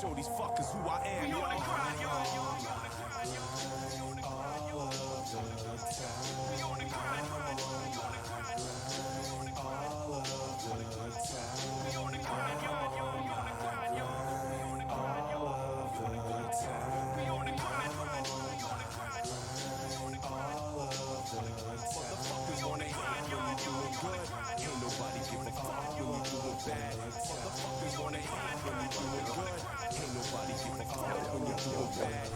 show these fuckers who I am, yo. Motherfuckers wanna hate when you doing good. Ain't nobody give a fuck when you doing bad. Motherfuckers wanna hate when you doing good. Ain't nobody give a fuck when you doing bad.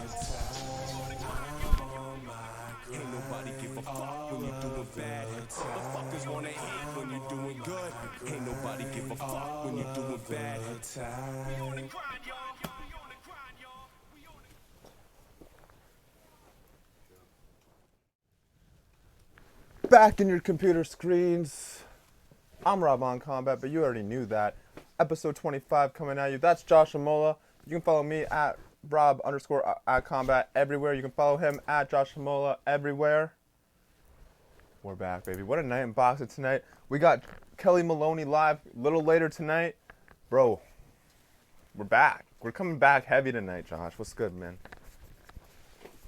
Ain't nobody give a fuck when you doing bad. Motherfuckers wanna hate when you doing good. Ain't nobody give a fuck when you doing bad. Back in your computer screens. I'm Rob on Combat, but you already knew that. Episode 25 coming at you. That's Josh Imola. You can follow me at Rob_at Combat everywhere. You can follow him at Josh Imola everywhere. We're back, baby. What a night in boxing tonight. We got Kelly Maloney live a little later tonight. Bro, we're back. We're coming back heavy tonight, Josh. What's good, man?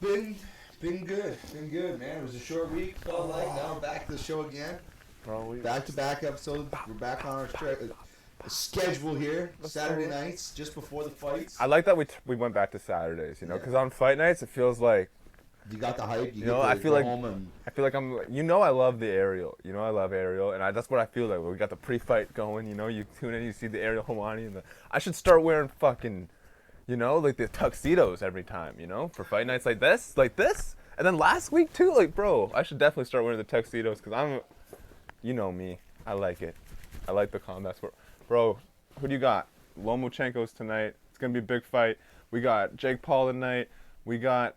Been good, man. It was a short week, felt like. Now we're back to the show again. Bro, Back-to-back episodes. We're back on our schedule here. Saturday nights, just before the fights. I like that we went back to Saturdays, you know, because on fight nights it feels like, You got the hype. You know, get I to feel go like home and I'm, you know, I love the aerial. You know, I love aerial, and that's what I feel like. We got the pre-fight going. You know, you tune in, you see the aerial Hawani, and I should start wearing fucking, you know, like the tuxedos every time. You know, for fight nights like this, and then last week too. Like, bro, I should definitely start wearing the tuxedos because I'm, you know me, I like it. I like the combat sport, bro. Who do you got? Lomachenko's tonight. It's gonna be a big fight. We got Jake Paul tonight. We got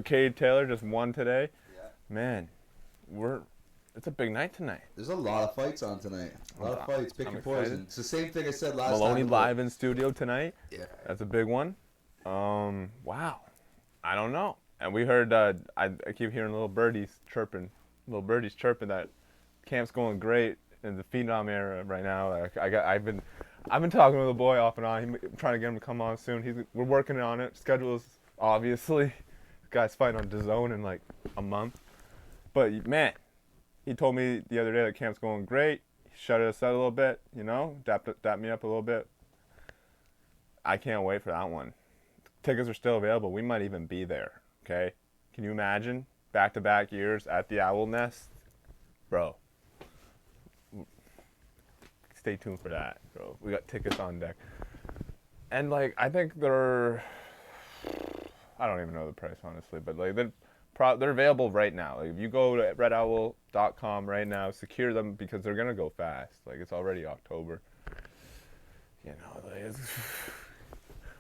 Katie Taylor just won today. Yeah. Man, it's a big night tonight. there's a lot of fights on tonight. A lot of fights. Pick I'm your excited. poison. It's the same thing I said last Maloney time. live in studio tonight. Yeah. That's a big one. Wow. I don't know. And we heard, I keep hearing little birdies chirping that camp's going great in the Phenom era right now. I've been talking with the boy off and on. I'm trying to get him to come on soon. We're working on it. Schedule's obviously. This guy's fighting on DAZN in like a month. But man, he told me the other day that camp's going great. He shutted us out a little bit, you know, dapped me up a little bit. I can't wait for that one. Tickets are still available. We might even be there. Okay, can you imagine back-to-back years at the Owl Nest, bro? Stay tuned for that, bro. We got tickets on deck, and like I think I don't even know the price honestly, but like they're available right now. Like if you go to redowl.com right now, secure them because they're gonna go fast. Like it's already October, you know. Like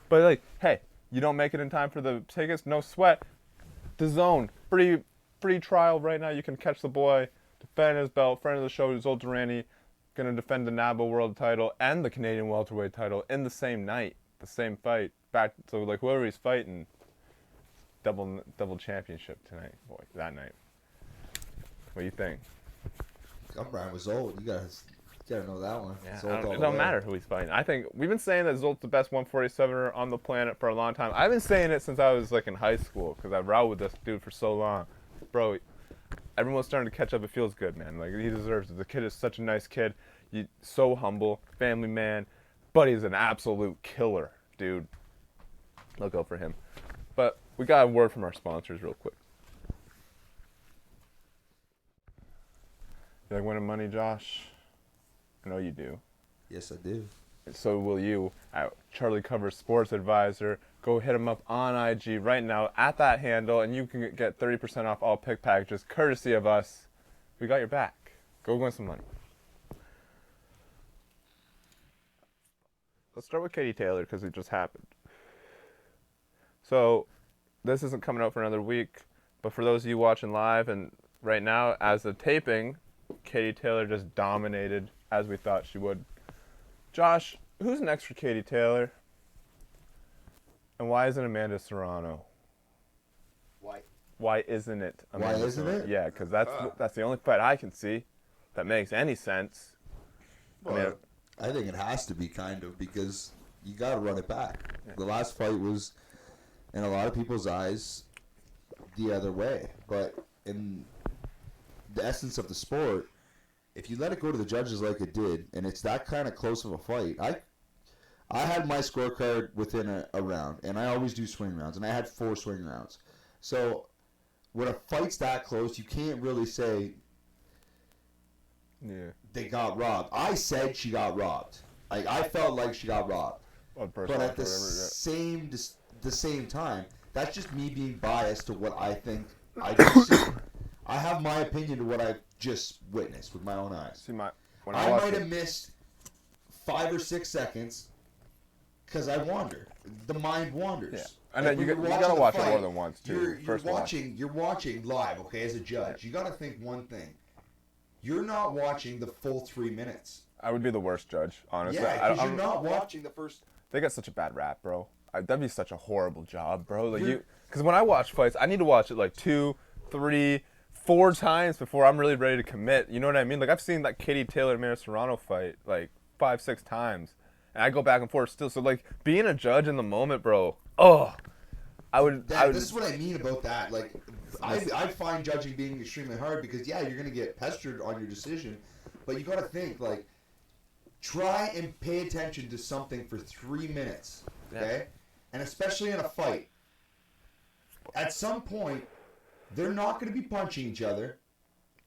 but like, hey, you don't make it in time for the tickets, no sweat. DAZN, free trial right now. You can catch the boy defend his belt. Friend of the show, Zol Durrani, gonna defend the NABO world title and the Canadian welterweight title in the same night, the same fight. So like whoever he's fighting, double championship tonight, boy, that night. What do you think? I'm Brian with Zolt. You gotta know that one. Yeah, Zolt all it the don't way. matter who he's fighting. I think we've been saying that Zolt's the best 147er on the planet for a long time. I've been saying it since I was like in high school because I've rowed with this dude for so long. Bro, everyone's starting to catch up. It feels good, man. Like he deserves it. The kid is such a nice kid. He's so humble, family man, but he's an absolute killer, dude. Look out for him. But we got a word from our sponsors real quick. You like winning money, Josh? I know you do. Yes, I do. So will you at Charlie Covers Sports Advisor. Go hit him up on IG right now at that handle, and you can get 30% off all pick packages, courtesy of us. We got your back. Go win some money. Let's start with Katie Taylor because it just happened. So this isn't coming out for another week, but for those of you watching live and right now, as of taping, Katie Taylor just dominated as we thought she would. Josh, who's next for Katie Taylor? And why isn't Amanda Serrano? Why isn't it Amanda Why isn't Serrano? it? Yeah, because that's the only fight I can see that makes any sense. Well, I think it has to be kind of because you got to run it back. Yeah. The last fight was, in a lot of people's eyes, the other way. But in the essence of the sport, if you let it go to the judges like it did, and it's that kind of close of a fight, I had my scorecard within a round, and I always do swing rounds, and I had 4 swing rounds. So when a fight's that close, you can't really say they got robbed. I said she got robbed. Like, I felt like she got robbed. But at the same time, that's just me being biased to what I think I just see. I have my opinion to what I've just witnessed with my own eyes. See, I might have missed 5 or 6 seconds because I wander. The mind wanders. Yeah. And then you gotta watch it more than once too. You're watching live, okay, as a judge. You gotta think one thing. You're not watching the full 3 minutes. I would be the worst judge, honestly. Yeah, because you're not watching the first. They got such a bad rap, bro. That'd be such a horrible job, bro. Like because when I watch fights, I need to watch it like 2, 3, 4 times before I'm really ready to commit. You know what I mean? Like, I've seen that Katie Taylor-Mara Serrano fight like 5, 6 times, and I go back and forth still. So like, being a judge in the moment, bro. This is what I mean about that. Like, I find judging being extremely hard because you're gonna get pestered on your decision, but you gotta think like, try and pay attention to something for 3 minutes, okay? And especially in a fight, at some point, they're not going to be punching each other,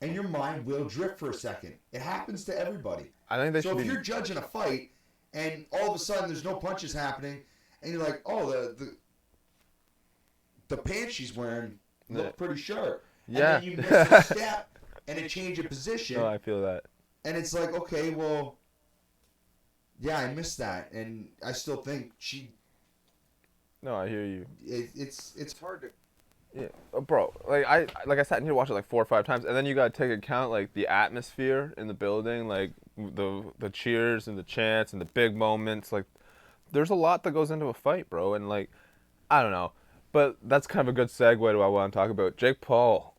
and your mind will drift for a second. It happens to everybody. I think they should. So if you're judging a fight, and all of a sudden there's no punches happening, and you're like, oh, the pants she's wearing look pretty sharp. Yeah. And then you miss a step and a change of position. No, I feel that. And it's like, okay, well, yeah, I missed that, and I still think she. No, I hear you. It's hard to. Yeah, bro. Like I said, I need to watch it like 4 or 5 times, and then you gotta take account like the atmosphere in the building, like the cheers and the chants and the big moments. Like, there's a lot that goes into a fight, bro. And like, I don't know, but that's kind of a good segue to what I want to talk about. Jake Paul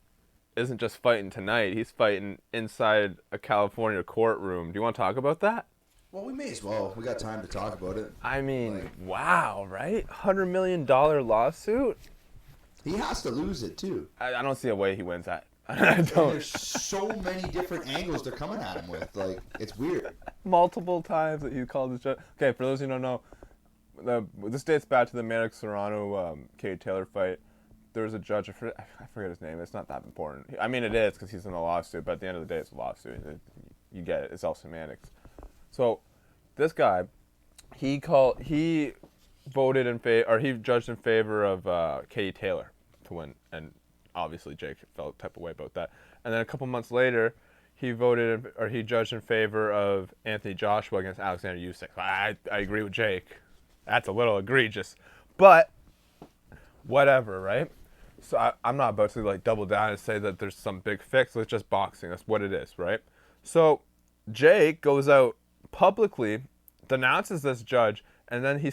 isn't just fighting tonight; he's fighting inside a California courtroom. Do you want to talk about that? Well, we may as well. We got time to talk about it. I mean, wow, right? $100 million lawsuit. He has to lose it too. I don't see a way he wins that. I don't. There's so many different angles they're coming at him with. Like, it's weird. Multiple times that he called his judge. Okay, for those who don't know, this dates back to the Manic Serrano Katie Taylor fight. There was a judge. I forget his name. It's not that important. I mean, it is because he's in a lawsuit. But at the end of the day, it's a lawsuit. You get it. It's all semantics. So, this guy, he voted in favor, or he judged in favor of Katie Taylor to win, and obviously Jake felt the type of way about that. And then a couple months later, he judged in favor of Anthony Joshua against Alexander Usyk. I agree with Jake. That's a little egregious, but whatever, right? So I'm not about to like double down and say that there's some big fix. It's just boxing. That's what it is, right? So Jake goes out publicly, denounces this judge, and then he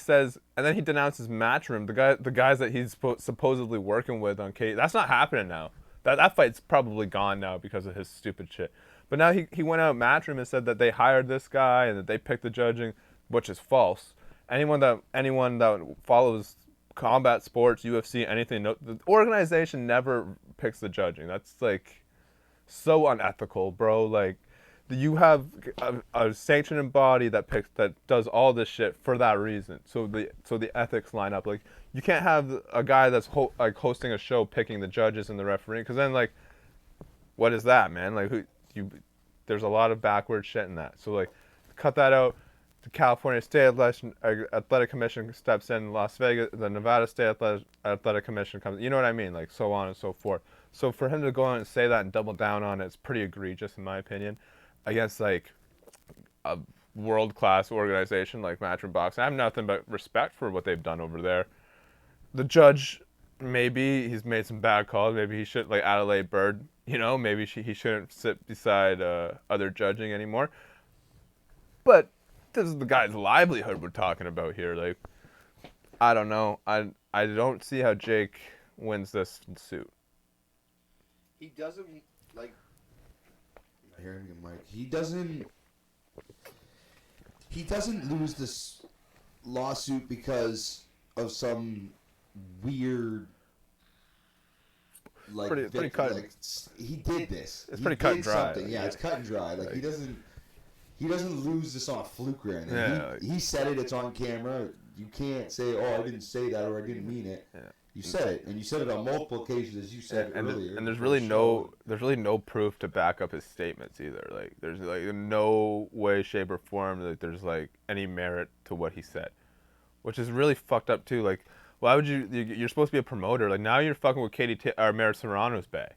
denounces Matchroom, the guys that he's supposedly working with on Katie. That's not happening now. That fight's probably gone now because of his stupid shit. But now he went out Matchroom and said that they hired this guy and that they picked the judging, which is false. Anyone that follows combat sports, UFC, anything, the organization never picks the judging. That's like so unethical, bro. Like, you have a sanctioned body that does all this shit for that reason. So the ethics line up. Like, you can't have a guy that's hosting a show picking the judges and the referee, because then like, what is that, man? Like, there's a lot of backward shit in that. So like, cut that out. The California State Athletic Commission steps in. Las Vegas, the Nevada State Athletic Commission comes. You know what I mean? Like, so on and so forth. So for him to go on and say that and double down on it, it's pretty egregious in my opinion. Against like a world-class organization like Matchroom Boxing, I have nothing but respect for what they've done over there. The judge, maybe he's made some bad calls. Maybe he should, like Adelaide Bird, maybe he shouldn't sit beside other judging anymore. But this is the guy's livelihood we're talking about here. Like, I don't know. I don't see how Jake wins this suit. He doesn't like. Hearing him, Mike. He doesn't lose this lawsuit because of some weird, like, pretty cut. Like, he did this. It's he pretty cut and did dry. something. Yeah, it's cut and dry. Like, he doesn't lose this on a fluke or anything. Yeah, he said it. It's on camera. You can't say, "Oh, I didn't say that," or "I didn't mean it." Yeah. You said it, and you said it on multiple occasions, as you said earlier. And there's really no proof to back up his statements either. Like, there's like no way, shape, or form that there's like any merit to what he said, which is really fucked up too. Like, why would you're supposed to be a promoter? Like, now you're fucking with or Mara Serrano's bae.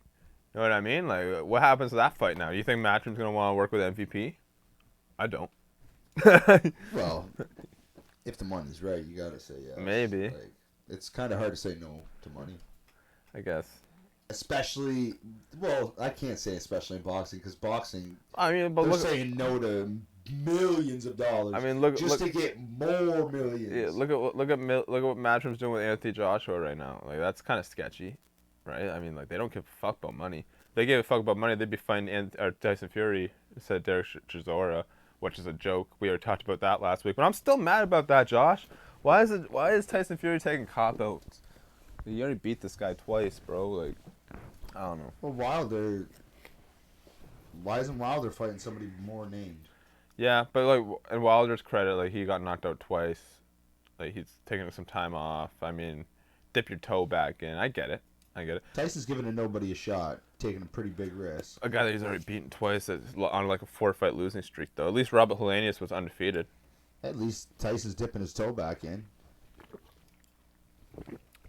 You know what I mean? Like, what happens to that fight now? You think Matchroom's gonna want to work with MVP? I don't. Well, if the money's right, you gotta say yes. Maybe. Like, it's kind of hard to say no to money. I guess. Especially, well, I can't say especially in boxing, because boxing, I mean, but they're look, saying no to millions of dollars. I mean, look to get more millions. Yeah, look at what Matchroom's doing with Anthony Joshua right now. Like, that's kind of sketchy, right? I mean, like, they don't give a fuck about money. If they gave a fuck about money, they'd be fighting Tyson Fury instead of Derek Chisora, which is a joke. We already talked about that last week, but I'm still mad about that, Josh. Why is Tyson Fury taking cop-outs? You already beat this guy twice, bro. Like, I don't know. Well, why isn't Wilder fighting somebody more named? Yeah, but like, in Wilder's credit, like, he got knocked out twice. Like, he's taking some time off. I mean, dip your toe back in. I get it. Tyson's giving nobody a shot, taking a pretty big risk. A guy that he's already beaten twice on like a 4-fight losing streak, though. At least Robert Helenius was undefeated. At least Tyson's dipping his toe back in.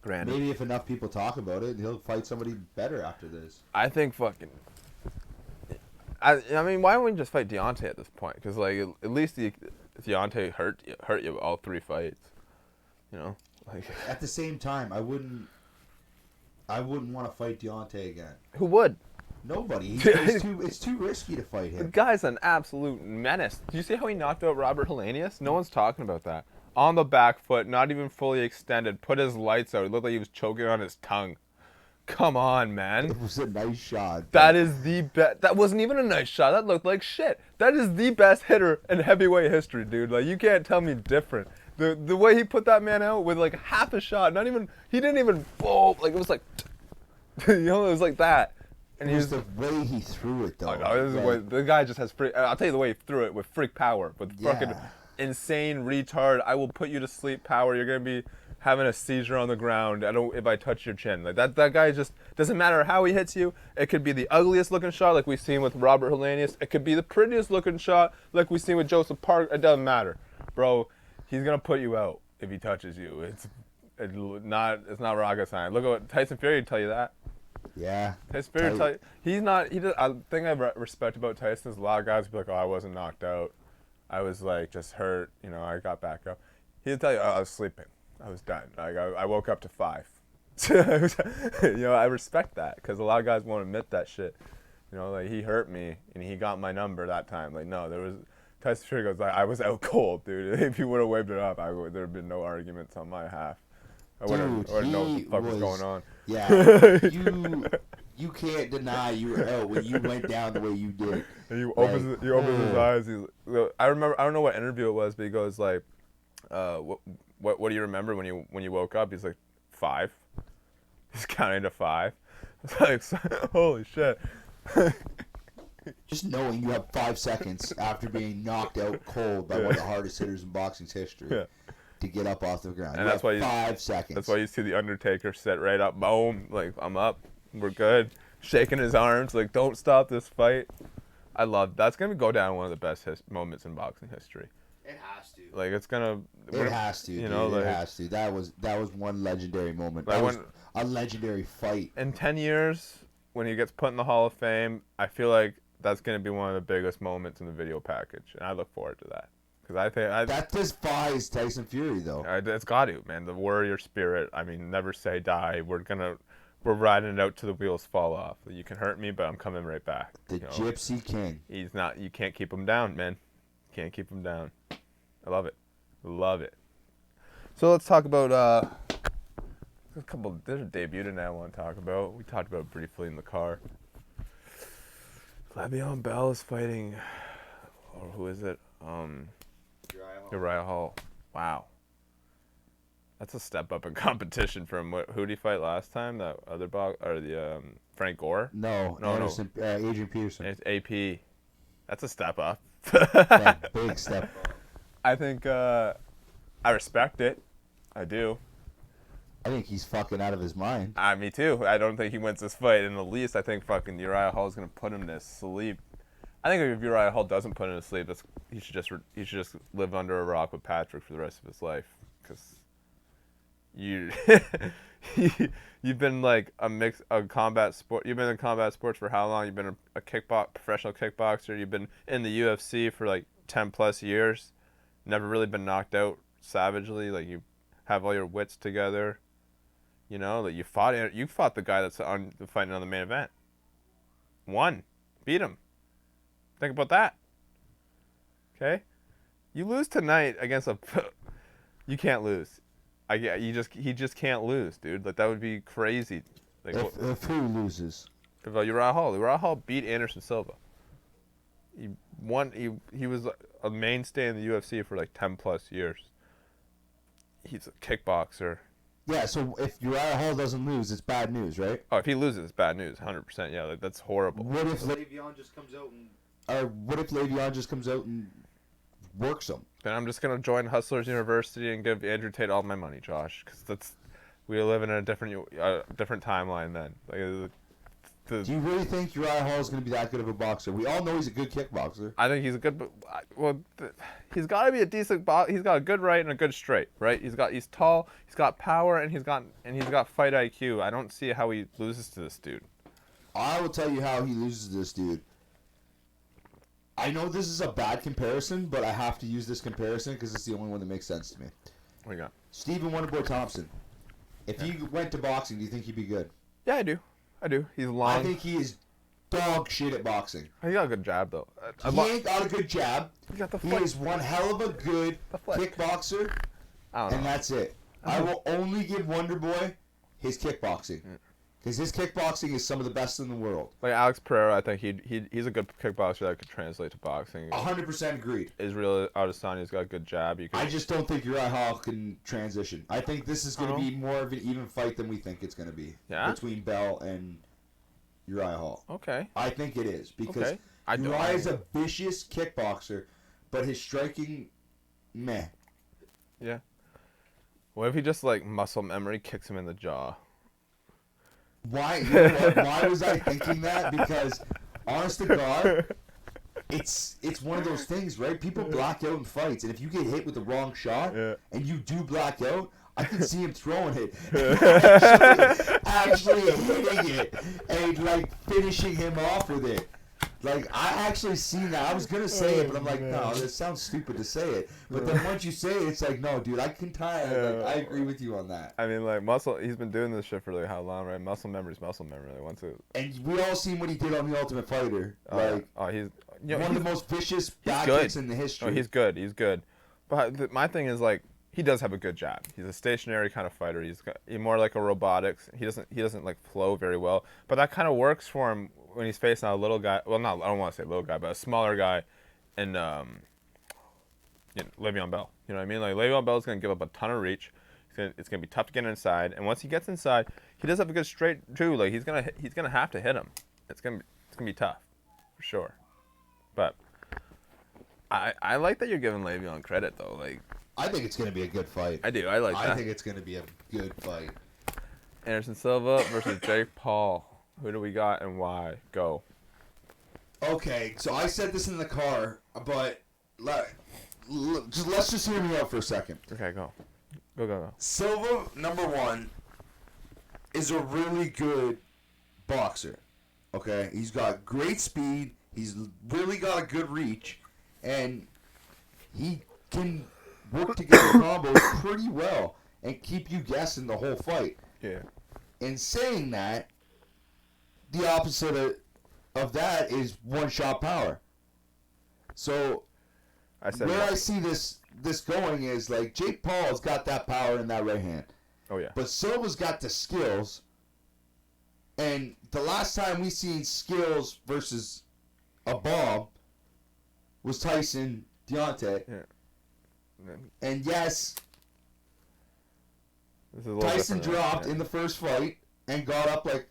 Granted. Maybe if enough people talk about it, he'll fight somebody better after this. I think fucking... I mean, why don't we just fight Deontay at this point? Because, like, at least Deontay hurt you all 3 fights. You know? Like, at the same time, I wouldn't want to fight Deontay again. Who would? Nobody. It's too risky to fight him. The guy's an absolute menace. Do you see how he knocked out Robert Helenius? No one's talking about that. On the back foot, not even fully extended, put his lights out. It looked like he was choking on his tongue. Come on, man. It was a nice shot. That is the best. That wasn't even a nice shot. That looked like shit. That is the best hitter in heavyweight history, dude. Like, you can't tell me different. The way he put that man out with like half a shot, he didn't even fall. Like, it was like, you know, it was like that. And it was the way he threw it, though. Oh, no, the guy just has freak. I'll tell you the way he threw it, with freak power, with fucking insane retard. I will put you to sleep power. You're gonna be having a seizure on the ground. If I touch your chin. Like, that guy just doesn't matter how he hits you. It could be the ugliest looking shot, like we've seen with Robert Helenius. It could be the prettiest looking shot, like we've seen with Joseph Park. It doesn't matter, bro. He's gonna put you out if he touches you. It's not rocket science. Look at what Tyson Fury would tell you that. Yeah. Tyson Fury tell you, I think I respect about Tyson is a lot of guys be like, oh, I wasn't knocked out. I was like just hurt. You know, I got back up. He'd tell you, oh, I was sleeping. I was done. Like, I woke up to 5. You know, I respect that, because a lot of guys won't admit that shit. You know, like, he hurt me and he got my number that time. Like, no, Tyson Fury goes, like, I was out cold, dude. If he would have waved it up, there'd have been no arguments on my half. I wouldn't know what the fuck was going on. Yeah, you can't deny you were out when you went down the way you did. And he opens his eyes. I remember, I don't know what interview it was, but he goes like, what do you remember when you woke up? He's like, 5. He's counting to 5. It's like, holy shit. Just knowing you have 5 seconds after being knocked out cold by one of the hardest hitters in boxing's history to get up off the ground. And that's why 5 seconds. That's why you see the Undertaker sit right up, boom, like, I'm up, we're good, shaking his arms, like, don't stop this fight. That's gonna go down one of the best moments in boxing history. It has to. Like, it's gonna. It has to. You know, like, it has to. That was one legendary moment. That was a legendary fight. In 10 years, when he gets put in the Hall of Fame, I feel like that's gonna be one of the biggest moments in the video package, and I look forward to that. Because I think that defies Tyson Fury, though. It's got to, man. The warrior spirit. I mean, never say die. We're we're riding it out till the wheels fall off. You can hurt me, but I'm coming right back. The Gypsy King. He's not. You can't keep him down, man. Can't keep him down. I love it. Love it. So let's talk about there's a debut tonight I want to talk about. We talked about it briefly in the car. Le'Veon Bell is fighting, or who is it? Uriah Hall. Wow. That's a step up in competition from who did he fight last time? That other or the Frank Gore? No, Anderson, Adrian Peterson. It's AP. That's a step up. Yeah, big step up. I think I respect it. I do. I think he's fucking out of his mind. Me too. I don't think he wins this fight in the least. I think fucking Uriah Hall is gonna put him to sleep. I think if Uriah Hall doesn't put him to sleep, he should just live under a rock with Patrick for the rest of his life, because you've been like a combat sport. You've been in combat sports for how long? You've been a professional kickboxer. You've been in the UFC for like 10 plus years. Never really been knocked out savagely. Like, you have all your wits together. You know, that you fought the guy that's fighting on the main event. Won, beat him. Think about that. Okay, you lose tonight against you can't lose. He just can't lose, dude. Like, that would be crazy. Like, if who loses? If Uriah Hall. Uriah Hall beat Anderson Silva. He won. He was a mainstay in the UFC for like 10 plus years. He's a kickboxer. Yeah, so if Uriah Hall doesn't lose, it's bad news, right? Oh, if he loses, it's bad news. 100%. Yeah, like, that's horrible. What if Le'Veon just comes out and works him? Then I'm just gonna join Hustlers University and give Andrew Tate all my money, Josh, because we live in a different timeline then. Like, do you really think Uriah Hall is going to be that good of a boxer? We all know he's a good kickboxer. I think he's a good, he's got to be a decent he's got a good right and a good straight, right? He's tall, he's got power, and he's got fight IQ. I don't see how he loses to this dude. I will tell you how he loses to this dude. I know this is a bad comparison, but I have to use this comparison because it's the only one that makes sense to me. What do you got? Stephen Wonderboy Thompson. If he went to boxing, do you think he'd be good? Yeah, I do. He's long. I think he is dog shit at boxing. He got a good jab, though. He ain't got a good jab. He is one hell of a good kickboxer, and that's it. I will only give Wonderboy his kickboxing. Because his kickboxing is some of the best in the world. Like Alex Pereira, I think he's a good kickboxer that could translate to boxing. 100% agreed. Israel Adesanya has got a good jab. I just don't think Uriah Hall can transition. I think this is going to be more of an even fight than we think it's going to be. Yeah? Between Bell and Uriah Hall. Okay. I think it is. Because Uriah is a vicious kickboxer, but his striking, meh. Yeah. What if he just, like, muscle memory kicks him in the jaw? Why? You know what? Why was I thinking that? Because, honest to God, it's one of those things, right? People black out in fights, and if you get hit with the wrong shot, and you do black out, I can see him throwing it, actually hitting it, and like finishing him off with it. Like, I actually seen that. I was gonna say it, but I'm like, no, that sounds stupid to say it. But then once you say it, it's like, no, dude, I can tie. Like, I agree with you on that. I mean, like, he's been doing this shit for like how long, right? Muscle memory's muscle memory. Like, and we all seen what he did on The Ultimate Fighter. He's one of the most vicious back kicks in the history. Oh, he's good. But my thing is, like, he does have a good jab. He's a stationary kind of fighter. He's more like a robotics. He doesn't like flow very well. But that kind of works for him when he's facing a little guy. Well, I don't want to say little guy, but a smaller guy, and Le'Veon Bell. You know what I mean? Like, Le'Veon Bell is going to give up a ton of reach. It's going to be tough to get inside. And once he gets inside, he does have a good straight too. Like, he's gonna have to hit him. It's gonna be tough, for sure. But I like that you're giving Le'Veon credit though. Like, I think it's going to be a good fight. I do. I like that. I think it's going to be a good fight. Anderson Silva versus Jake Paul. Who do we got and why? Go. Okay, so I said this in the car, but let's just hear me out for a second. Okay, go. Go. Silva, number one, is a really good boxer. Okay? He's got great speed. He's really got a good reach. And he can work together combos pretty well and keep you guessing the whole fight. Yeah. In saying that, the opposite of that is one-shot power. So I see this going is like Jake Paul's got that power in that right hand. Oh yeah. But Silva's got the skills. And the last time we seen skills versus a bomb was Tyson Deontay. Yeah. And yes, This is a little Tyson different, dropped yeah. in the first fight and got up like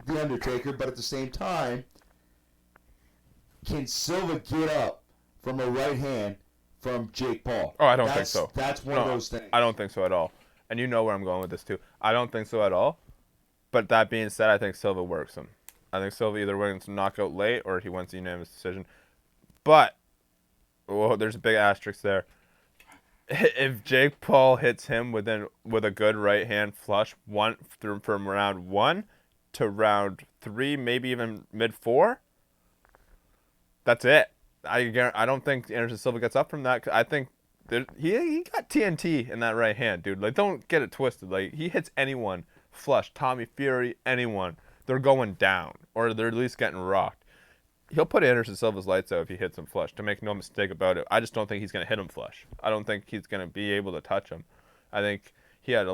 The Undertaker, but at the same time, can Silva get up from a right hand from Jake Paul? Oh, I don't think so. That's one of those things. I don't think so at all. And you know where I'm going with this too. I don't think so at all. But that being said, I think Silva works him. I think Silva either wins knockout late or he wins a unanimous decision. But there's a big asterisk there. If Jake Paul hits him with a good right hand flush from round 1 to round 3, maybe even mid 4, that's it. I don't think Anderson Silva gets up from that. 'Cause I think he got TNT in that right hand, dude. Like, don't get it twisted. Like, he hits anyone flush, Tommy Fury, anyone, they're going down or they're at least getting rocked. He'll put Anderson Silva's lights out if he hits him flush. To make no mistake about it, I just don't think he's going to hit him flush. I don't think he's going to be able to touch him. I think he had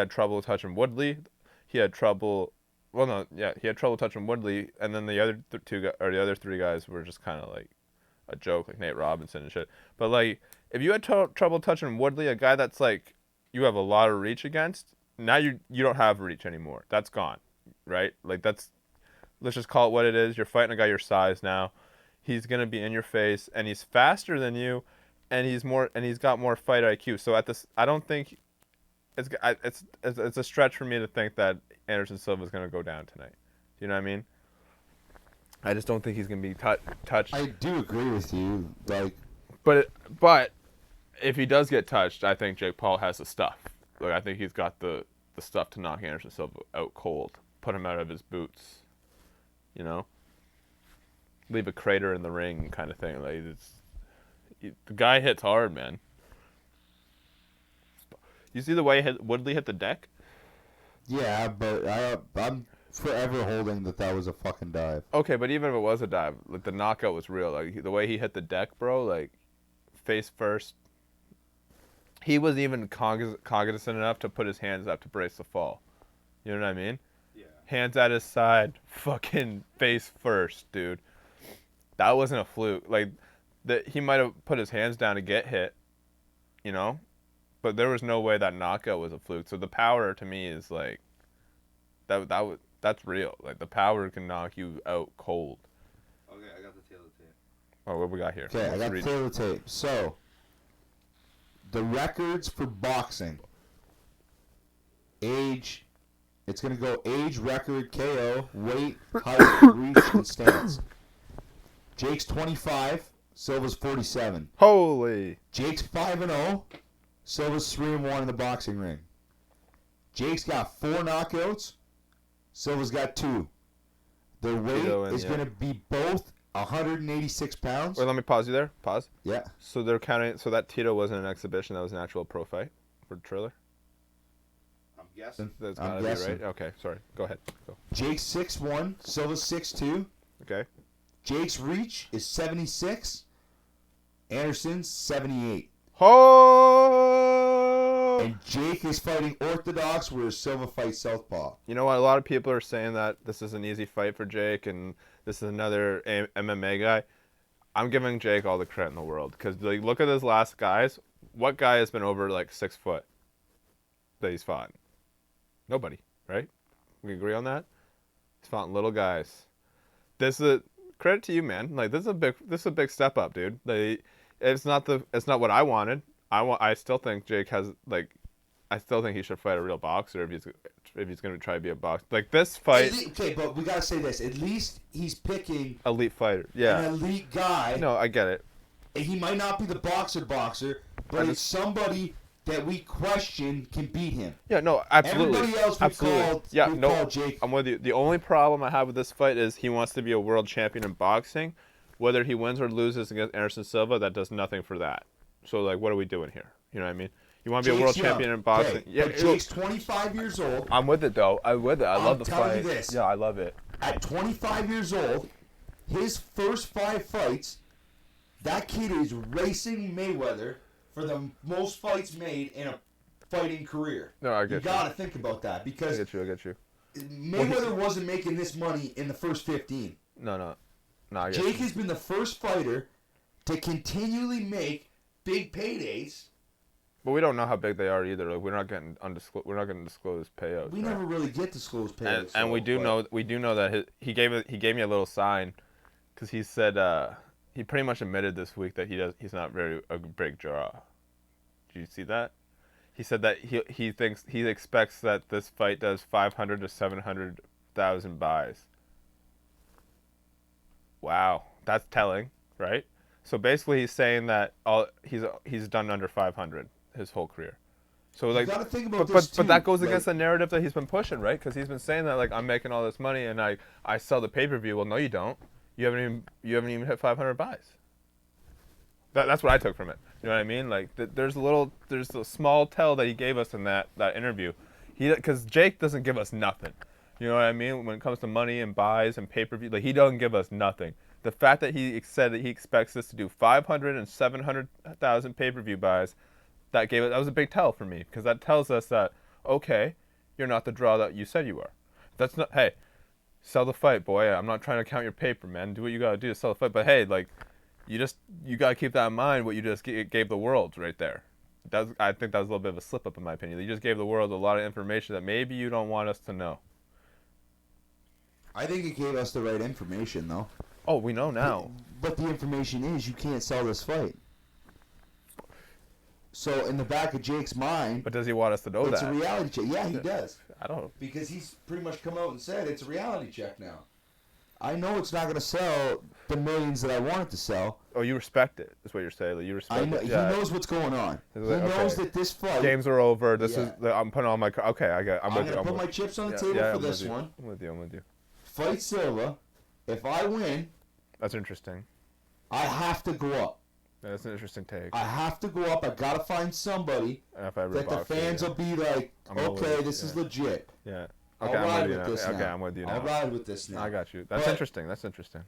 trouble touching Woodley. He had trouble. He had trouble touching Woodley, and then the other the other 3 guys were just kind of like a joke, like Nate Robinson and shit. But like, if you had trouble touching Woodley, a guy that's like you have a lot of reach against, now you don't have reach anymore. That's gone, right? Like, let's just call it what it is. You're fighting a guy your size now. He's gonna be in your face, and he's faster than you, and he's got more fight IQ. So I don't think it's a stretch for me to think that Anderson Silva is gonna go down tonight. Do you know what I mean? I just don't think he's gonna be touched. I do agree with you. Like, but if he does get touched, I think Jake Paul has the stuff. Like, I think he's got the stuff to knock Anderson Silva out cold, put him out of his boots. You know, leave a crater in the ring, kind of thing. Like, the guy hits hard, man. You see the way Woodley hit the deck? yeah, but I'm forever holding that was a fucking dive. Okay, but even if it was a dive, like, the knockout was real. Like, the way he hit the deck, bro, like, face first. He was even cognizant enough to put his hands up to brace the fall. You know what I mean? Yeah. Hands at his side, fucking face first, dude. That wasn't a fluke. Like, he might have put his hands down to get hit, you know? But there was no way that knockout was a fluke. So the power, to me, is like, that's real. Like, the power can knock you out cold. Okay, I got the tail of the tape. Oh, what we got here? Okay, I got the tail of the tape. So, the records for boxing. Age, it's going to go age, record, KO, weight, height, reach, and stance. Jake's 25, Silva's 47. Holy! Jake's 5-0, Silva's 3-1 in the boxing ring. Jake's got 4 knockouts, Silva's got 2. Their weight is going to be both 186 pounds. Wait, let me pause you there. Pause. Yeah. So they're counting. So that Tito wasn't an exhibition. That was an actual pro fight for Triller. I'm guessing. That's gotta be right. Okay, sorry. Go ahead. Go. Jake's 6'1", Silva's 6'2". Okay. Jake's reach is 76. Anderson's 78. Oh! And Jake is fighting orthodox, whereas Silva fights southpaw. You know what? A lot of people are saying that this is an easy fight for Jake, and this is another MMA guy. I'm giving Jake all the credit in the world because, like, look at his last guys. What guy has been over like 6 foot that he's fought? Nobody, right? We agree on that. He's fought little guys. This is credit to you, man. Like, this is a big step up, dude. Like, it's not what I wanted. I still think Jake has, like, I still think he should fight a real boxer if he's going to try to be a boxer. Like, this fight. Okay, but we gotta say this. At least he's picking elite fighter. Yeah. an elite guy. No, I get it. And he might not be the boxer, but it's somebody that we question can beat him. Yeah, no, absolutely. Everybody else we called Jake. I'm with you. The only problem I have with this fight is he wants to be a world champion in boxing. Whether he wins or loses against Anderson Silva, that does nothing for that. So, like, what are we doing here? You know what I mean? You want to be a world champion in boxing? Okay, but Jake's 25 years old. I'm with it, though. I'm with it. I love the fight. I'm telling you this. Yeah, I love it. At 25 years old, his first 5 fights, that kid is racing Mayweather for the most fights made in a fighting career. No, I get you. You gotta think about that because I get you. Mayweather wasn't making this money in the first 15. No, I get Jake you. has been the first fighter to continually make big paydays But we don't know how big they are either. Like we're not getting disclosed payouts. We right? never really get disclosed payouts. And we do know that he gave me a little sign, because he said he pretty much admitted this week that he's not very a big draw. Did you see that? He said that he expects that this fight does 500 to 700,000 buys. Wow, that's telling, right? So basically, he's saying that he's done under 500 his whole career. So like, you gotta think about this too, but that goes like, against the narrative that he's been pushing, right? Because he's been saying that like I'm making all this money and I sell the pay-per-view. Well, no, you don't. You haven't even hit 500 buys. That's what I took from it. You know what I mean? Like there's a small tell that he gave us in that interview. Because Jake doesn't give us nothing. You know what I mean? When it comes to money and buys and pay-per-view, like he doesn't give us nothing. The fact that he said that he expects us to do 500 and 700,000 pay-per-view buys, that was a big tell for me, because that tells us that, okay, you're not the draw that you said you are. That's not, hey, sell the fight, boy. I'm not trying to count your paper, man. Do what you got to do to sell the fight. But hey, like, you got to keep that in mind, what you just gave the world right there. I think that was a little bit of a slip up in my opinion. You just gave the world a lot of information that maybe you don't want us to know. I think it gave us the right information, though. Oh, we know now. But the information is you can't sell this fight. So in the back of Jake's mind, But does he want us to know it's that? a reality check. Yeah, he does. I don't. Because he's pretty much come out and said it's a reality check now. I know it's not going to sell the millions that I want it to sell. Oh, you respect it. That's what you're saying. Like, you respect I know, it. he Yeah. knows what's going on. He He's like, knows okay. that this fight. Games are over. This Yeah. is. I'm putting all my. Okay, I'm I'm with going you. to I'm put with my chips on the yeah, table yeah, for I'm this with you. one. I'm with you. Fight Silva. If I win, That's interesting. I have to go up. That's an interesting take. I have to go up. I got to find somebody And if I ever that the box you, fans yeah. will be like, I'm gonna okay, lose, this is yeah. legit. Yeah. I'll Okay, I'm ride with you with now. this Okay, now. I'm with you now. I'll ride with this now. I got you. That's But- interesting. That's interesting.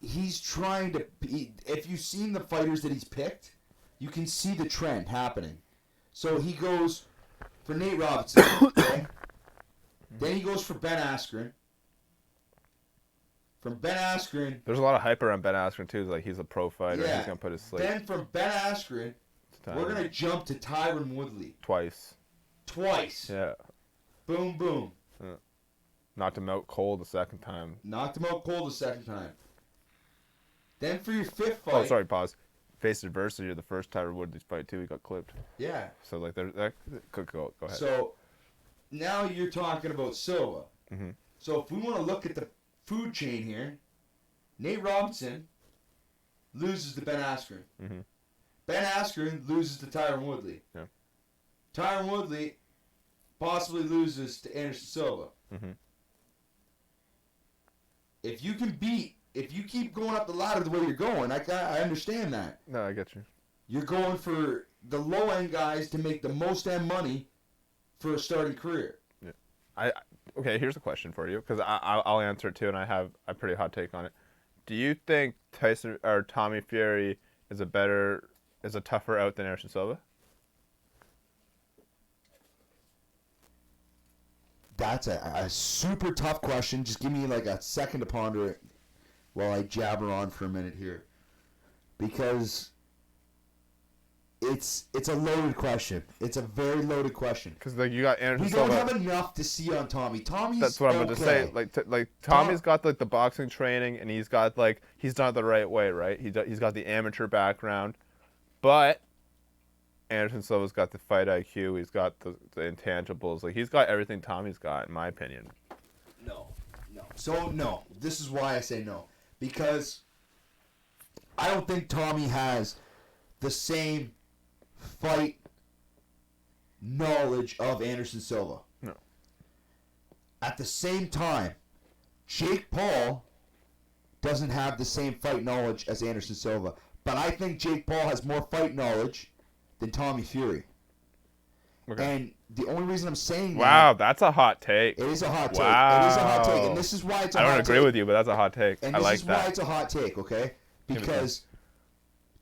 He's trying to. If you've seen the fighters that he's picked, you can see the trend happening. So he goes for Nate Robinson, okay? Then he goes for Ben Askren. From Ben Askren, There's a lot of hype around Ben Askren too. Like he's a pro fighter. Yeah. He's gonna put his slate then from Ben Askren, we're gonna jump to Tyron Woodley twice. twice. Yeah. Boom, boom. Knocked him out cold the second time. Knocked him out cold the second time. Then for your fifth fight, Oh, sorry. Pause. Faced adversity the first Tyron Woodley's fight too. He got clipped. yeah. So like that could go ahead. So now you're talking about Silva. Mm-hmm. So if we want to look at the food chain here, Nate Robinson loses to Ben Askren. Mm-hmm. Ben Askren loses to Tyron Woodley. Yeah. Tyron Woodley possibly loses to Anderson Silva. Mm-hmm. If you keep going up the ladder the way you're going, I understand that. No, I get you. You're going for the low end guys to make the most end money for a starting career. Okay, here's a question for you, because I'll answer it too, and I have a pretty hot take on it. Do you think Tyson or Tommy Fury is a tougher out than Anderson Silva? That's a super tough question. Just give me like a second to ponder it while I jabber on for a minute here. Because it's a loaded question. It's a very loaded question. Because like you got Anderson We Silva. don't have enough to see on Tommy. Tommy's That's what I'm okay. about to say. Like Tommy's got like the boxing training, and he's got like he's done it the right way, right? He's got the amateur background, but Anderson Silva's got the fight IQ. He's got the intangibles. Like he's got everything Tommy's got, in my opinion. No. So no. This is why I say no. Because I don't think Tommy has the same fight knowledge of Anderson Silva. No. At the same time, Jake Paul doesn't have the same fight knowledge as Anderson Silva. But I think Jake Paul has more fight knowledge than Tommy Fury. Okay. And the only reason I'm saying Wow, that's a hot take. it is a hot take. Wow. It is a hot take. And this is why it's a I hot don't take. agree with you, but that's a hot take. And I this like is why that. it's a hot take, okay? Because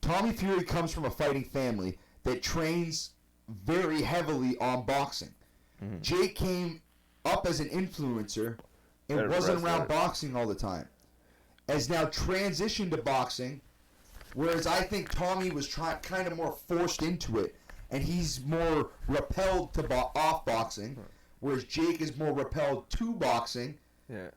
Tommy Fury comes from a fighting family that trains very heavily on boxing. Mm-hmm. Jake came up as an influencer and Better wasn't around wrestler. boxing all the time. Has now transitioned to boxing, whereas I think Tommy was kind of more forced into it. and he's more repelled to off boxing, whereas Jake is more repelled to boxing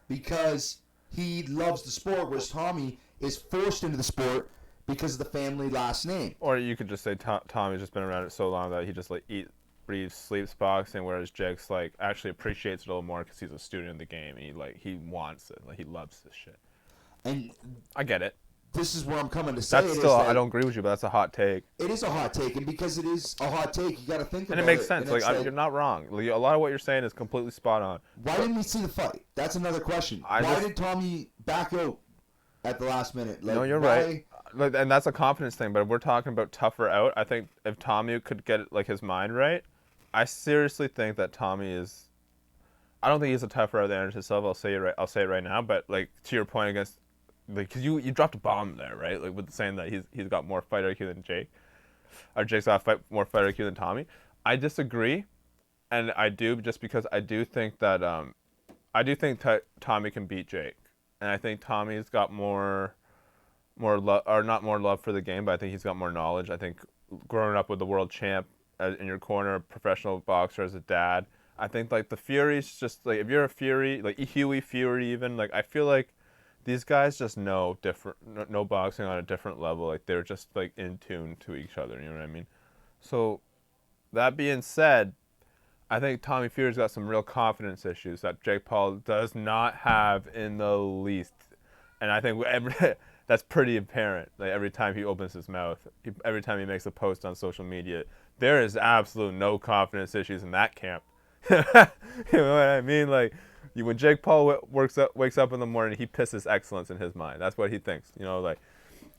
because he loves the sport, whereas Tommy is forced into the sport because of the family last name. Or you could just say Tommy's just been around it so long that he just like eats, breathes, sleeps boxing, whereas Jake's like actually appreciates it a little more because he's a student of the game. And he wants it, like he loves this shit. And I get it. This is where I'm coming to say. That's still, I don't agree with you, but that's a hot take. It is a hot take, and because it is a hot take, you got to think about it. And it makes sense. Like you're not wrong. Like, a lot of what you're saying is completely spot on. Why didn't we see the fight? That's another question. Why did Tommy back out at the last minute? Like, no, you're right. And that's a confidence thing. But if we're talking about tougher out, I think if Tommy could get like his mind right, I seriously think that Tommy is. I don't think he's a tougher out than Anderson Silva. I'll say it right now. But like to your point against. Like, cause you dropped a bomb there, right? Like with saying that he's got more fight IQ than Jake, or Jake's got more fight IQ than Tommy. I disagree, and I do just because I do think that Tommy can beat Jake, and I think Tommy's got more love, or not more love for the game, but I think he's got more knowledge. I think growing up with the world champ in your corner, a professional boxer as a dad, I think like the Fury's just like if you're a Fury, like Huey Fury even, like I feel like. These guys just know boxing on a different level. Like they're just like in tune to each other. You know what I mean? So, that being said, I think Tommy Fury's got some real confidence issues that Jake Paul does not have in the least, and I think that's pretty apparent. Like every time he opens his mouth, every time he makes a post on social media, there is absolute no confidence issues in that camp. You know what I mean? Like. When Jake Paul wakes up in the morning, he pisses excellence in his mind. That's what he thinks. You know, like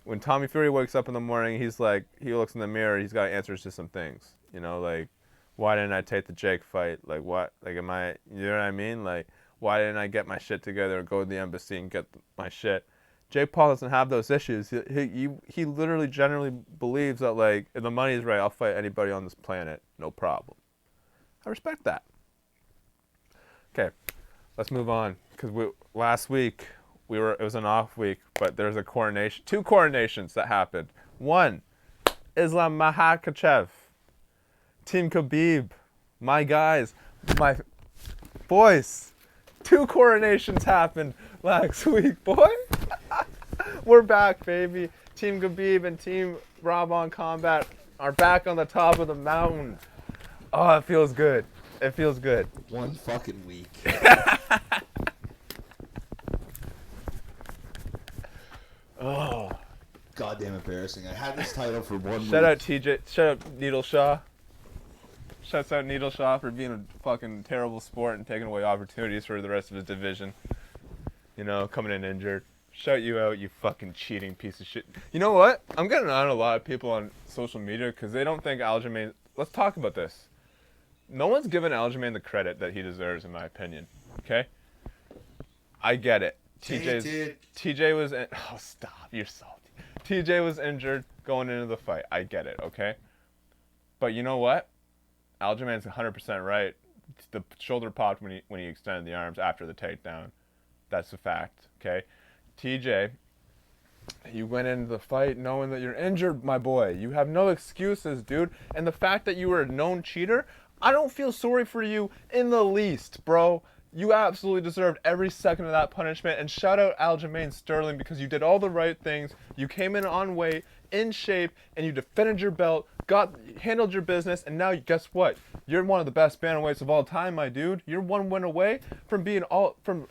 when Tommy Fury wakes up in the morning, he's like he looks in the mirror, he's got answers to some things. You know, like why didn't I take the Jake fight? Like what? Like am I? You know what I mean? Like why didn't I get my shit together and go to the embassy and get my shit? Jake Paul doesn't have those issues. He literally generally believes that like if the money's right, I'll fight anybody on this planet, no problem. I respect that. Okay. Let's move on, because last week it was an off week, but there's a coronation, 2 coronations that happened. One, Islam Makhachev, Team Khabib, my guys, my boys. 2 coronations happened last week, boy. We're back, baby. Team Khabib and Team Rob on Combat are back on the top of the mountain. Oh, it feels good. It feels good. One fucking week. Oh. Goddamn embarrassing. I had this title for 1 week. Shout out TJ. Shout out Needle Shaw. Shouts out Needle Shaw for being a fucking terrible sport and taking away opportunities for the rest of his division. You know, coming in injured. Shout you out, you fucking cheating piece of shit. You know what? I'm getting on a lot of people on social media because they don't think Aljamain... Let's talk about this. No one's given Aljamain the credit that he deserves, in my opinion. Okay? I get it. TJ was... Oh, stop. You're salty. TJ was injured going into the fight. I get it, okay? But you know what? Aljamain's 100% right. The shoulder popped when he extended the arms after the takedown. That's a fact, okay? TJ, you went into the fight knowing that you're injured, my boy. You have no excuses, dude. And the fact that you were a known cheater... I don't feel sorry for you in the least, bro. You absolutely deserved every second of that punishment. And shout out Aljamain Sterling because you did all the right things. You came in on weight, in shape, and you defended your belt, handled your business, and now guess what? You're one of the best bantamweights of all time, my dude. You're 1 win away from being all-time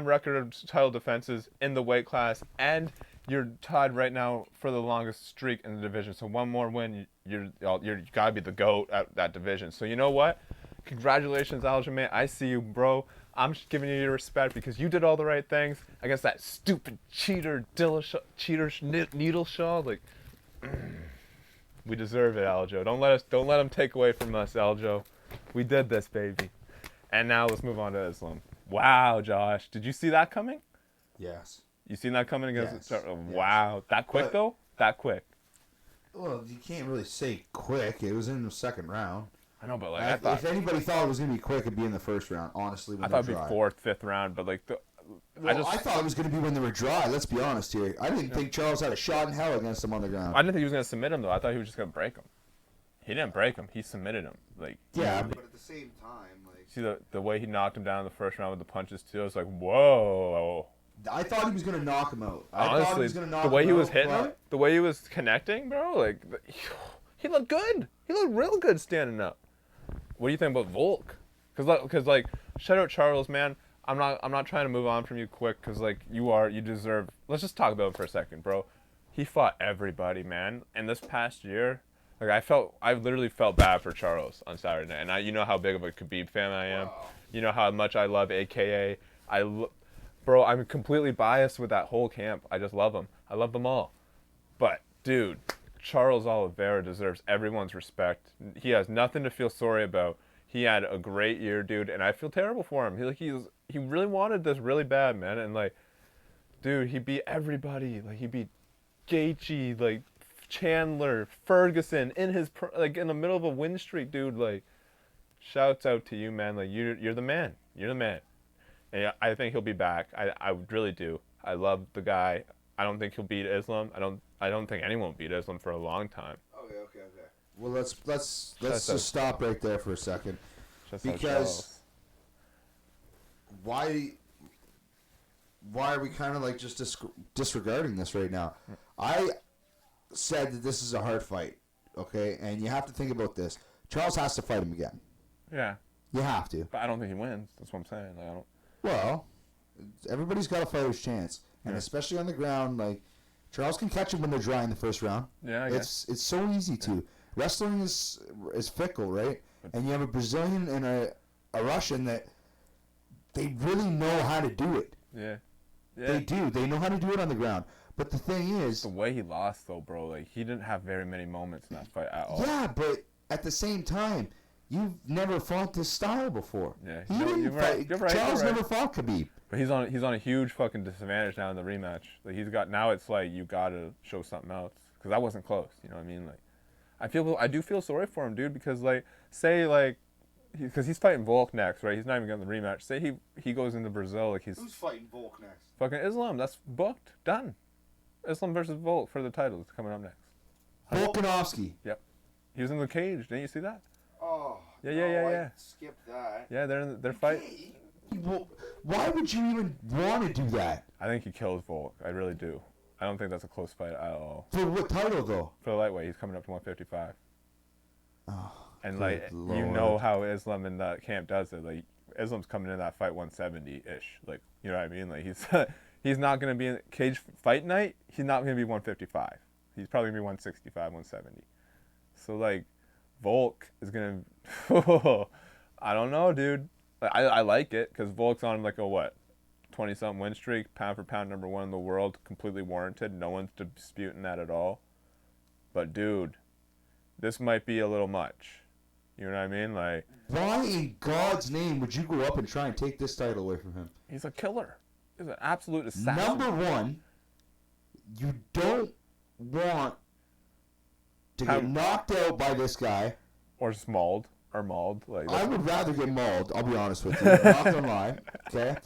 record of title defenses in the weight class, and you're tied right now for the longest streak in the division. So 1 more win, you gotta be the GOAT at that division. So you know what? Congratulations, Aljamain. I see you, bro. I'm just giving you your respect because you did all the right things against that stupid cheater, Needle Shaw. Like, we deserve it, Aljo. Don't let him take away from us, Aljo. We did this, baby. And now let's move on to Islam. Wow, Josh, did you see that coming? Yes. You seen that coming against? Yes. Wow, that quick though? That quick? Well, you can't really say quick. It was in the second round. I know, but like I thought, if anybody thought it was gonna be quick, it'd be in the first round. Honestly, when I thought it'd be 4th, 5th round, but like I thought it was gonna be when they were dry. Let's be honest here. I didn't think Charles had a shot in hell against him on the ground. I didn't think he was gonna submit him though. I thought he was just gonna break him. He didn't break him. He submitted him. Like, Yeah, But at the same time, like, see the way he knocked him down in the first round with the punches too. I was like, whoa. I thought he was gonna knock him out. I thought he Honestly, was gonna knock the way him he was out, hitting but- him, the way he was connecting, bro, like he looked good. He looked real good standing up. What do you think about Volk? Cause like shout out Charles, man. I'm not trying to move on from you quick, cause like you deserve. Let's just talk about him for a second, bro. He fought everybody, man. And this past year, like I literally felt bad for Charles on Saturday night. And you know how big of a Khabib fan I am. Wow. You know how much I love AKA. Bro, I'm completely biased with that whole camp. I just love them. I love them all. But dude, Charles Oliveira deserves everyone's respect. He has nothing to feel sorry about. He had a great year, dude, and I feel terrible for him. He really wanted this really bad, man. And like, dude, he beat everybody. Like he beat Gaethje, like Chandler, Ferguson in in the middle of a win streak, dude. Like, shouts out to you, man. Like you're the man. You're the man. And yeah, I think he'll be back. I really do. I love the guy. I don't think he'll beat Islam. I don't think anyone will beat Islam for a long time. okay. Well, let's That's just stop right there for a second. Just how Because Charles- why are we kind of like just disregarding this right now? I said that this is a hard fight, okay? And you have to think about this. Charles has to fight him again. yeah, You have to. but I don't think he wins. That's what I'm saying. Like, I don't. Well, everybody's got a fighter's chance, and Yeah. especially on the ground, like Charles can catch him when they're dry in the first round. Yeah, I guess. It's so easy to. Wrestling is fickle, right? And you have a Brazilian and a Russian that they really know how to do it. Yeah. They do. They know how to do it on the ground. But the thing is, The way he lost, though, bro, like he didn't have very many moments in that fight at all. yeah, but at the same time, you've never fought this style before. Yeah. He No, didn't you're right. fight. You're right. Charles You're right. never fought Khabib. But he's on a huge fucking disadvantage now in the rematch. Like he's got now. It's like you gotta show something else because that wasn't close. You know what I mean? Like I do feel sorry for him, dude, because like say like because he's fighting Volk next, right? He's not even getting the rematch. Say he goes into Brazil like he's Who's fighting Volk next? fucking Islam. That's booked, done. Islam versus Volk for the title is coming up next. Volkanovski. Yep. He was in the cage. Didn't you see that? Oh. Yeah, no, yeah. I skipped that. Yeah, they're fighting. Well, why would you even want to do that? I think he kills Volk. I really do. I don't think that's a close fight at all. For what title, though? For the lightweight, he's coming up to 155. Oh, And good like Lord. you know how Islam in that camp does it. Like Islam's coming in that fight 170-ish. Like you know what I mean? Like he's not gonna be in cage fight night. He's not gonna be 155. He's probably gonna be 165, 170. So like Volk is gonna. I don't know, dude. I like it because Volk's on like a what, 20-something win streak, pound for pound #1 in the world, completely warranted. No one's disputing that at all. But dude, this might be a little much. You know what I mean? Like Why in God's name would you go up and try and take this title away from him? he's a killer. He's an absolute assassin. Number one, you don't want to get knocked out by this guy. Or mauled. Like I would rather get mauled, I'll be honest with you. I'm not gonna lie, okay?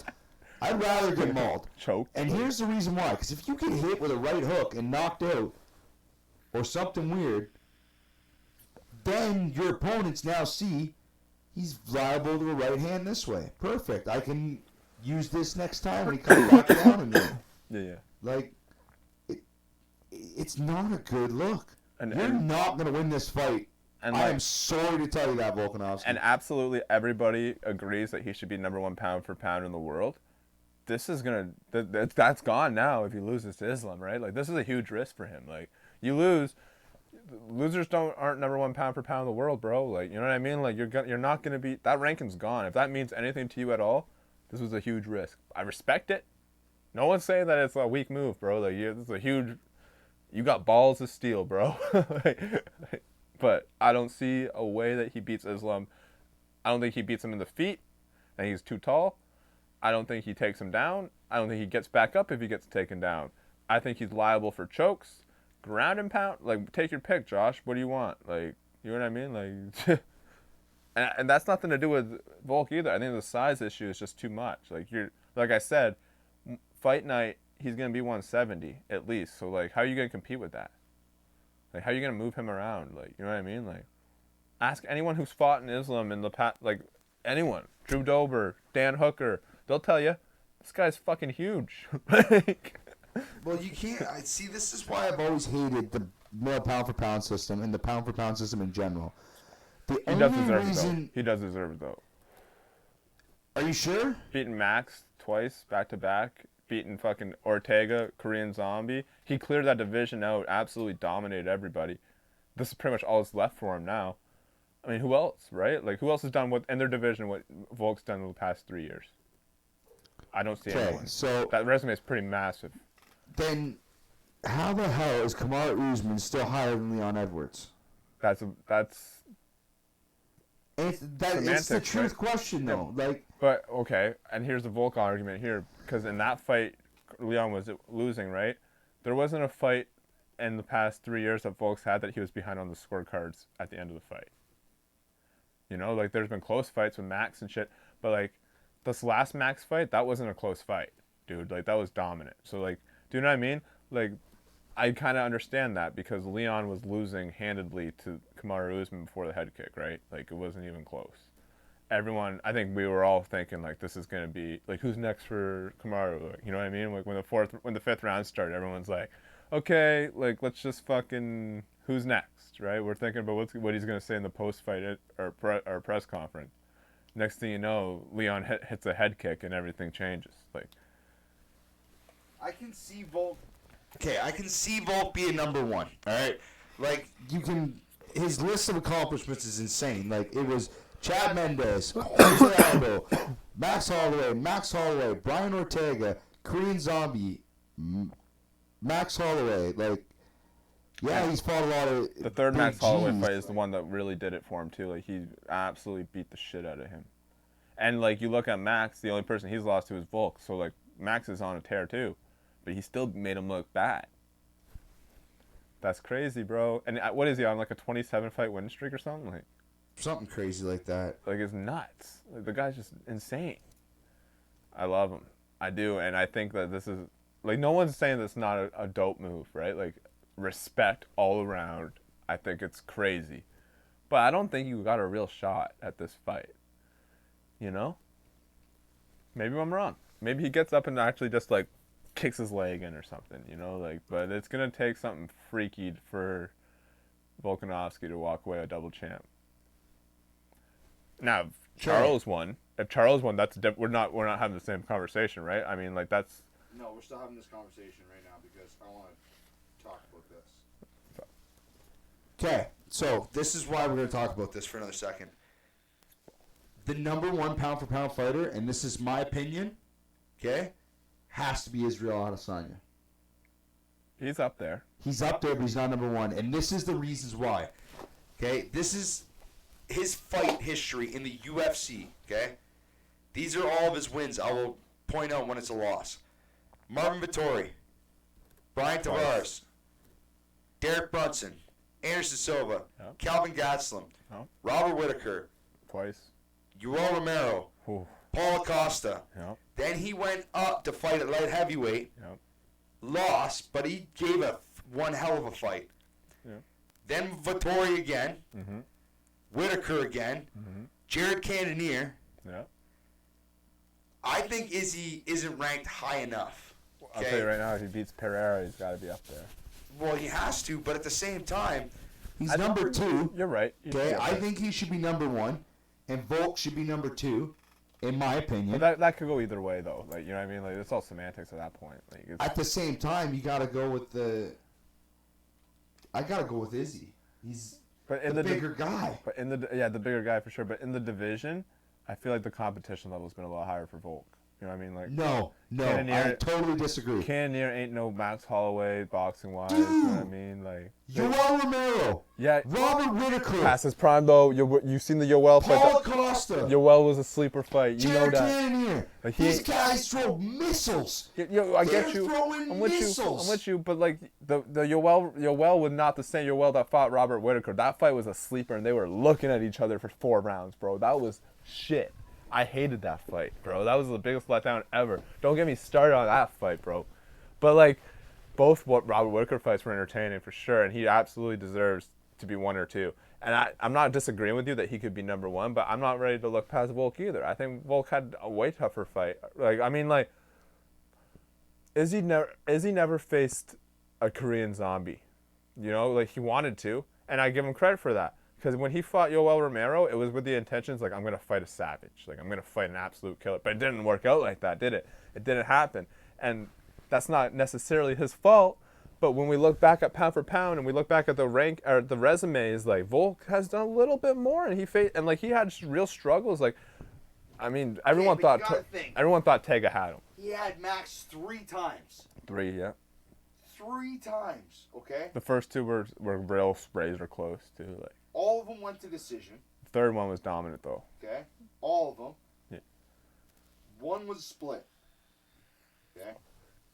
I'd rather get mauled. choked. And here's the reason why. Because if you get hit with a right hook and knocked out, or something weird, then your opponents now see he's liable to a right hand this way. Perfect. I can use this next time when he comes back down on me. Yeah. Like, it's not a good look. And- You're and- not going to win this fight. And I like, am sorry to tell you that, Volkanovski. and absolutely everybody agrees that he should be #1 pound for pound in the world. This is gonna that's gone now if he loses to Islam, right? Like this is a huge risk for him. Like you lose, losers aren't #1 pound for pound in the world, bro. Like you know what I mean? Like you're not gonna be that ranking's gone. If that means anything to you at all, this was a huge risk. I respect it. No one's saying that it's a weak move, bro. Like this is a huge. You got balls of steel, bro. But I don't see a way that he beats Islam. I don't think he beats him in the feet. I think he's too tall. I don't think he takes him down. I don't think he gets back up if he gets taken down. I think he's liable for chokes, ground and pound. Like, take your pick, Josh. What do you want? Like, you know what I mean? Like, and that's nothing to do with Volk either. I think the size issue is just too much. Like I said, fight night, he's going to be 170 at least. So, like, how are you going to compete with that? Like, how are you going to move him around? Like, you know what I mean? Like, Ask anyone who's fought in Islam in the past, like anyone, Drew Dober, Dan Hooker, they'll tell you, this guy's fucking huge. Like, Well, you can't. I see. This is why I've always hated the more pound for pound system and the pound for pound system in general. The he does only deserve it, though. reason. He does deserve it, though. Are you sure? Beating Max twice, back to back, beating fucking Ortega, Korean Zombie. He cleared that division out, absolutely dominated everybody. This is pretty much all that's left for him now. I mean, who else, right? Like, who else has done what in their division what Volk's done in the past 3 years? I don't see anyone. So That resume is pretty massive. then, how the hell is Kamaru Usman still higher than Leon Edwards? That's It's the Semantics, truth right? question, though. Like, But okay, and here's the Volk argument here, because in that fight, Leon was losing, right? There wasn't a fight in the past 3 years that Volk's had that he was behind on the scorecards at the end of the fight. You know, like there's been close fights with Max and shit, but like this last Max fight, that wasn't a close fight, dude. Like that was dominant. So like, do you know what I mean? Like, I kind of understand that because Leon was losing handedly to Kamaru Usman before the head kick, right? Like it wasn't even close. Everyone, I think we were all thinking like this is gonna be like who's next for Kamaru? Like, you know what I mean? Like when the fifth round started, everyone's like, okay, like let's just fucking who's next, right? We're thinking about what he's gonna say in the post fight or press conference. Next thing you know, Leon hits a head kick and everything changes. Like I can see Volk. okay, I can see Volk being number one. All right, like you can. His list of accomplishments is insane. Like it was Chad Mendes, Jose Aldo, Max Holloway, Brian Ortega, Korean Zombie, Max Holloway. Like, yeah, he's fought a lot of. the third big Max Holloway Gs. fight is the one that really did it for him too. Like he absolutely beat the shit out of him. And like you look at Max, the only person he's lost to is Volk. So like Max is on a tear too, but he still made him look bad. That's crazy, bro. And what is he on, like a 27 fight win streak or something? Like Something crazy like that. it's nuts. Like the guy's just insane. I love him. I do, and I think that this is like no one's saying that's not a dope move, right? Like respect all around. I think it's crazy, but I don't think you got a real shot at this fight. You know? Maybe I'm wrong. Maybe he gets up and actually just like kicks his leg in or something, you know? Like, but it's gonna take something freaky for Volkanovski to walk away a double champ. Now, if Charles won, that's we're not having the same conversation, right? I mean, like that's No, we're still having this conversation right now because I want to talk about this. Okay, so this is why we're going to talk about this for another second. The number one pound for pound fighter, and this is my opinion, okay, has to be Israel Adesanya. he's up there. He's up there, but he's not number one, and this is the reasons why. Okay, this is his fight history in the UFC. Okay, these are all of his wins. I will point out when it's a loss. Marvin Vettori, Brian Tavares, Derek Brunson, Anderson Silva, Yep. Calvin Gastelum, Yep. Robert Whittaker, Twice. Yoel Romero, Ooh. Paul Acosta. Yep. Then he went up to fight at light heavyweight, Yep. lost, but he gave one hell of a fight. Yep. Then Vettori again, Mhm. Whittaker again, Mhm. Jared Cannonier. Yeah. I think Izzy isn't ranked high enough. I'll tell you right now, if he beats Pereira, he's got to be up there. Well, he has to, but at the same time, he's I don't- number two. You're right. Okay, I think he should be number one, and Volk should be number two, in my opinion. But that could go either way, though. Like, you know what I mean? Like, it's all semantics at that point. Like, it's, At the same time, you got to go with the. I got to go with Izzy. He's but in the the bigger guy. But in the the bigger guy for sure. But in the division, I feel like the competition level's been a lot higher for Volk. You know what I mean? Like, No, I Cannonier- totally disagree. Cannonier ain't no Max Holloway boxing wise. You know what I mean? Like, Yoel Romero, yeah, Robert Whittaker, past his prime though. You've seen the Yoel fight. Paul Acosta, Yoel was a sleeper fight. You know Jared that. Cannonier. Like, he These ain't- guys throw missiles. Yo, I get They're you. throwing I'm with missiles. you. I'm with you. But like the Yoel was not the same Yoel that fought Robert Whittaker. That fight was a sleeper, and they were looking at each other for 4 rounds, bro. That was shit. I hated that fight, bro. That was the biggest letdown ever. Don't get me started on that fight, bro. But like, both Robert Whittaker fights were entertaining for sure, and he absolutely deserves to be 1 or 2. And I'm not disagreeing with you that he could be number one, but I'm not ready to look past Volk either. I think Volk had a way tougher fight. Like, I mean, like, Izzy never faced a Korean zombie. You know, like, he wanted to, and I give him credit for that. Because when he fought Yoel Romero, it was with the intentions, like, I'm going to fight a savage. Like, I'm going to fight an absolute killer. But it didn't work out like that, did it? It didn't happen. And that's not necessarily his fault. But when we look back at pound for pound and we look back at the rank or the resumes, like, Volk has done a little bit more, and he had real struggles. Like, I mean, everyone thought Tega had him. He had Max 3 times. 3, yeah. 3 times, okay? The first 2 were real razor close too. Like, all of them went to decision. The third one was dominant though. Okay, all of them. Yeah. 1 was split. Okay.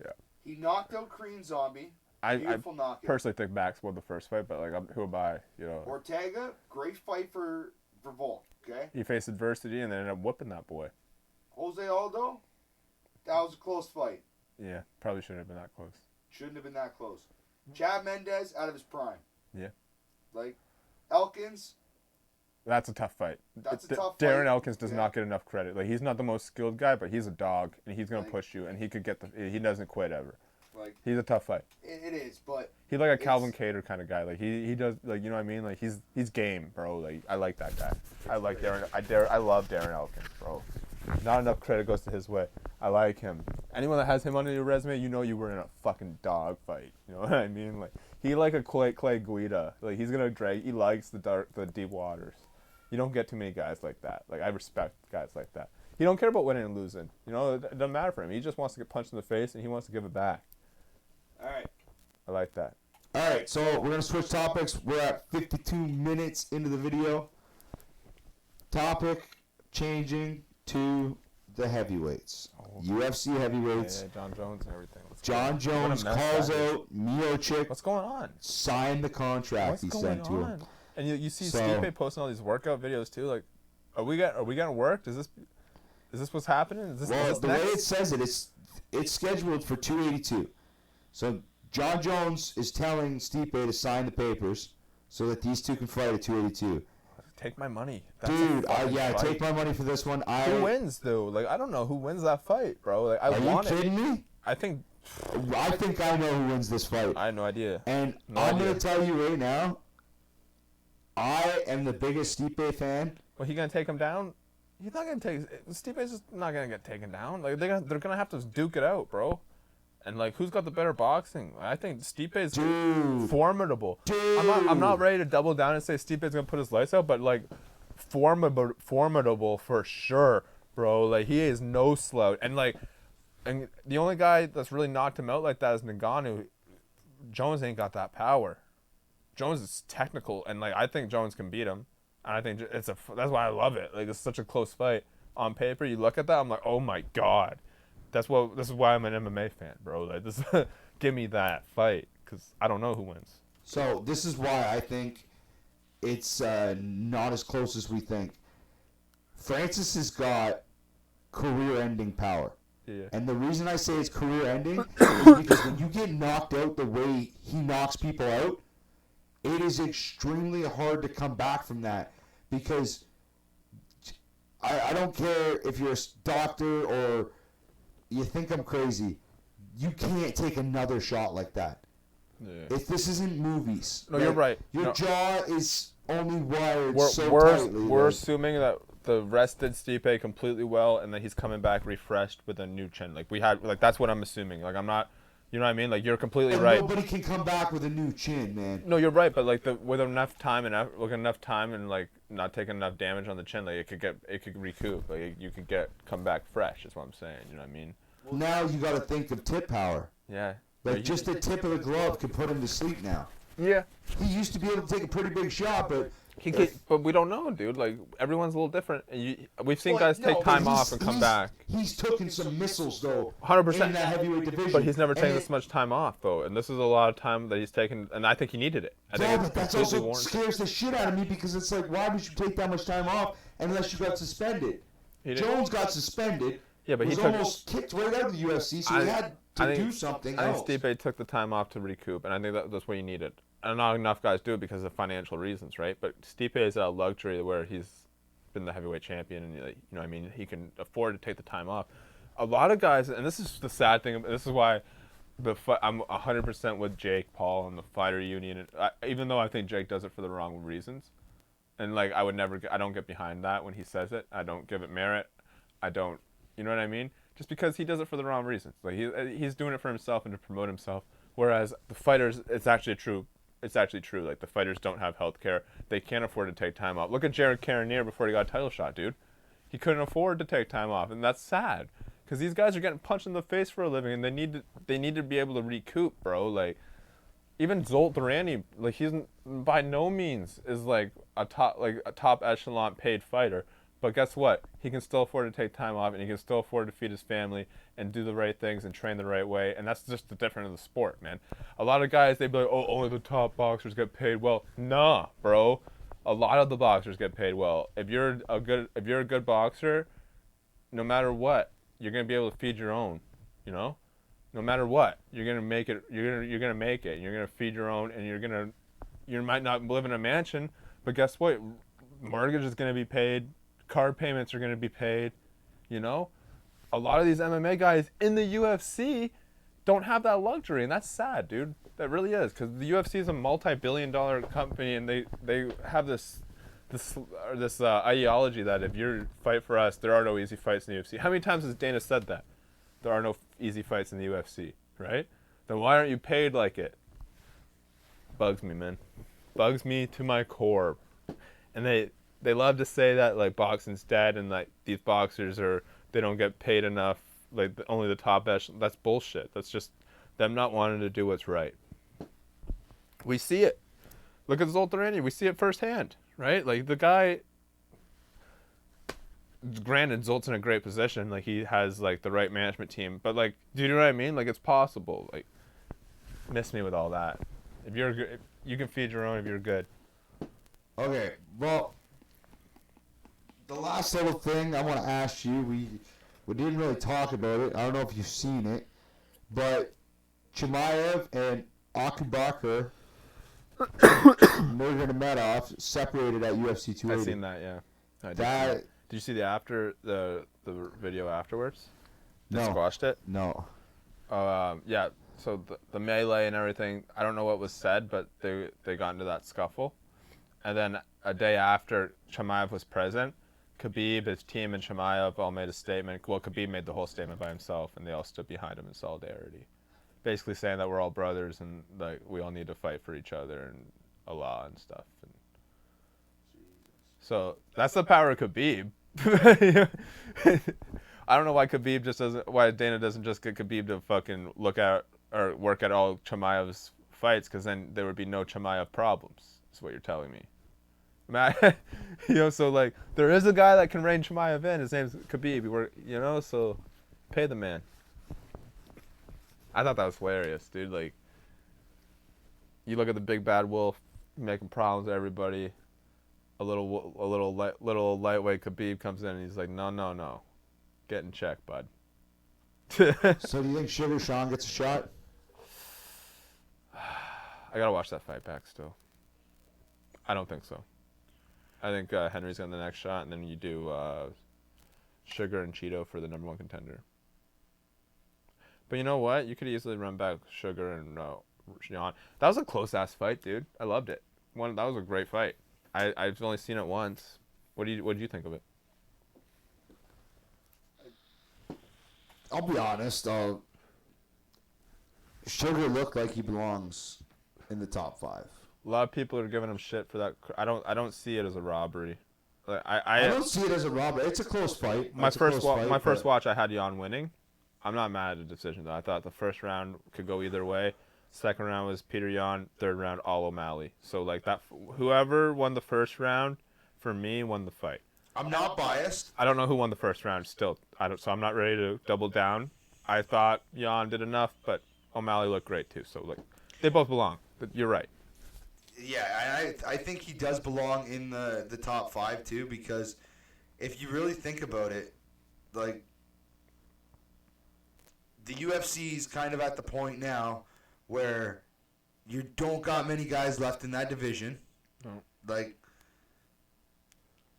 Yeah. He knocked out Korean Zombie. I knockout. personally think Max won the first fight, but like, who am I? You know. Ortega, great fight for Volk. Okay. He faced adversity and then ended up whooping that boy. Jose Aldo, that was a close fight. Yeah, probably shouldn't have been that close. Shouldn't have been that close. Chad Mendez out of his prime. Yeah. Like, Elkins. That's a tough fight. That's a tough Darren fight. Elkins does not get enough credit. Like, he's not the most skilled guy, but he's a dog, and he's gonna push you, and he doesn't quit ever. Like, he's a tough fight. It is, but he's like a Calvin Kattar kind of guy. Like, he does, like, you know what I mean? Like, he's game, bro. Like, I like that guy. I like Darren. I love Darren Elkins, bro. Not enough credit goes to his way. I like him. Anyone that has him on your resume, you know you were in a fucking dog fight. You know what I mean? Like, he like a Clay Guida. Like, he's gonna drag. He likes the deep waters. You don't get too many guys like that. Like, I respect guys like that. He don't care about winning and losing. You know, it doesn't matter for him. He just wants to get punched in the face and he wants to give it back. All right. I like that. All right, so we're going to switch topics. We're at 52 minutes into the video. Topic changing to the heavyweights. UFC heavyweights. Yeah, John Jones and everything. John Jones calls out Miocic. What's going on? Sign the contract he sent to him. And you see Stipe posting all these workout videos too. Like, are we getting worked? Is this what's happening? The way it says it, it's scheduled for 282. So John Jones is telling Stipe to sign the papers so that these two can fight at 282. Take my money. Dude, take my money for this one. Who wins, though? Like, I don't know who wins that fight, bro. Like, Are you kidding me? I think I know who wins this fight. I have no idea. And I'm going to tell you right now, I am the biggest Stipe fan. Well, he going to take him down? He's not going to take... Stipe's just not going to get taken down. Like, they're going to have to duke it out, bro. And, like, who's got the better boxing? I think Stipe is formidable. Dude. I'm not ready to double down and say Stipe's going to put his lights out, but, like, formidable for sure, bro. Like, he is no slouch. And, like, and the only guy that's really knocked him out like that is Ngannou. Jones ain't got that power. Jones is technical, and, like, I think Jones can beat him. And I think that's why I love it. Like, it's such a close fight. On paper, you look at that, I'm like, oh, my God. This is why I'm an MMA fan, bro. Like, this, give me that fight, because I don't know who wins. So this is why I think it's not as close as we think. Francis has got career-ending power. Yeah. And the reason I say it's career-ending is because when you get knocked out the way he knocks people out, it is extremely hard to come back from that. Because I don't care if you're a doctor or you think I'm crazy, you can't take another shot like that. Yeah. This isn't movies. No, you're right. Your jaw is only wired so tightly. We're assuming that the rest did Stipe completely well, and that he's coming back refreshed with a new chin. Like, that's what I'm assuming. Like, I'm not, you know what I mean? Like, you're completely right. Nobody can come back with a new chin, man. No, you're right, but, like, with enough time and like not taking enough damage on the chin, like, it could recoup. Like, you could come back fresh. Is what I'm saying. You know what I mean? Now you got to think of tip power. Yeah. Like, just the tip of the glove could put him to sleep now. Yeah. He used to be able to take a pretty big shot, but but we don't know, dude. Like, everyone's a little different. And we've seen guys take time off and come back. He's taken some missiles, though. 100%. In that heavyweight division. But he's never taken this much time off, though. And this is a lot of time that he's taken, and I think he needed it. I think but that's also scares the shit out of me, because it's like, why would you take that much time off unless you got suspended? Jones got suspended. Yeah, but he almost kicked right out of the UFC, so he had to do something else. I think Stipe took the time off to recoup, and I think that's what he needed. and not enough guys do it because of financial reasons, right? But Stipe is a luxury where he's been the heavyweight champion, and I mean, he can afford to take the time off. A lot of guys, and this is the sad thing. This is why I'm 100% with Jake Paul and the fighter union. Even though I think Jake does it for the wrong reasons, and like I don't get behind that when he says it. I don't give it merit. I don't, you know what I mean? Just because he does it for the wrong reasons. Like he's doing it for himself and to promote himself. Whereas the fighters, it's actually true. Like the fighters don't have health care. They can't afford to take time off. Look at Jared Cannonier before he got a title shot, dude. He couldn't afford to take time off, and that's sad. Because these guys are getting punched in the face for a living, and they need to be able to recoup, bro. Like, even Zolt Durrani, like he's by no means is like a top echelon paid fighter. But guess what? He can still afford to take time off, and he can still afford to feed his family and do the right things and train the right way. And that's just the difference of the sport, man. A lot of guys, they'd be like, oh, only the top boxers get paid well. Nah, bro. A lot of the boxers get paid well. If you're a good boxer, no matter what, you're gonna be able to feed your own. You know, no matter what, you're gonna make it. You're gonna make it. You're gonna feed your own, and you might not live in a mansion, but guess what? Mortgage is gonna be paid. Car payments are going to be paid, you know? A lot of these MMA guys in the UFC don't have that luxury, and that's sad, dude. That really is, because the UFC is a multi-billion-dollar company, and they have this ideology that if you fight for us, there are no easy fights in the UFC. How many times has Dana said that? There are no easy fights in the UFC, right? Then why aren't you paid like it? Bugs me, man. Bugs me to my core. And they love to say that like boxing's dead and like these boxers they don't get paid enough, like only the top echelon. That's bullshit. That's just them not wanting to do what's right. We see it. Look at Zolt Durrani. We see it firsthand, right? Like the guy. Granted, Zolt's in a great position. Like he has like the right management team, but like, do you know what I mean? Like it's possible. Like, miss me with all that. If you're good, you can feed your own if you're good. Okay, well. The last little thing I want to ask you, we didn't really talk about it. I don't know if you've seen it, but Chimaev and Akubakar Nurmagomedov separated at UFC 280. I've seen that, yeah. Did you see the video afterwards? They squashed it? No. Yeah. So the melee and everything, I don't know what was said, but they got into that scuffle, and then a day after Chimaev was present, Khabib, his team, and Chimaev all made a statement. Well, Khabib made the whole statement by himself, and they all stood behind him in solidarity, basically saying that we're all brothers and like we all need to fight for each other and Allah and stuff. And so that's the power of Khabib. I don't know why why Dana doesn't just get Khabib to fucking look at or work at all Chimaev's fights, because then there would be no Chimaev problems. Is what you're telling me. So like there is a guy that can rein Chimaev in. His name's Khabib. So pay the man. I thought that was hilarious, dude. Like, you look at the big bad wolf making problems with everybody. A little lightweight Khabib comes in and he's like, no, get in check, bud. So do you think Sugar Sean gets a shot? I gotta watch that fight back still. I don't think so. I think Henry's got the next shot, and then you do Sugar and Cheeto for the #1 contender. But you know what? You could easily run back Sugar and Sean. That was a close-ass fight, dude. I loved it. That was a great fight. I've only seen it once. What did you think of it? I'll be honest. Sugar looked like he belongs in the top 5. A lot of people are giving him shit for that. I don't see it as a robbery. Like, I don't see it as a robbery. It's a close fight. My first watch, I had Jan winning. I'm not mad at the decision though. I thought the first round could go either way. Second round was Peter Yan. Third round, all O'Malley. So like that, whoever won the first round, for me, won the fight. I'm not biased. I don't know who won the first round still. So I'm not ready to double down. I thought Jan did enough, but O'Malley looked great too. So like, they both belong. But you're right. Yeah, I think he does belong in the top 5 too, because if you really think about it, like, the UFC's kind of at the point now where You don't got many guys left in that division. No. Like,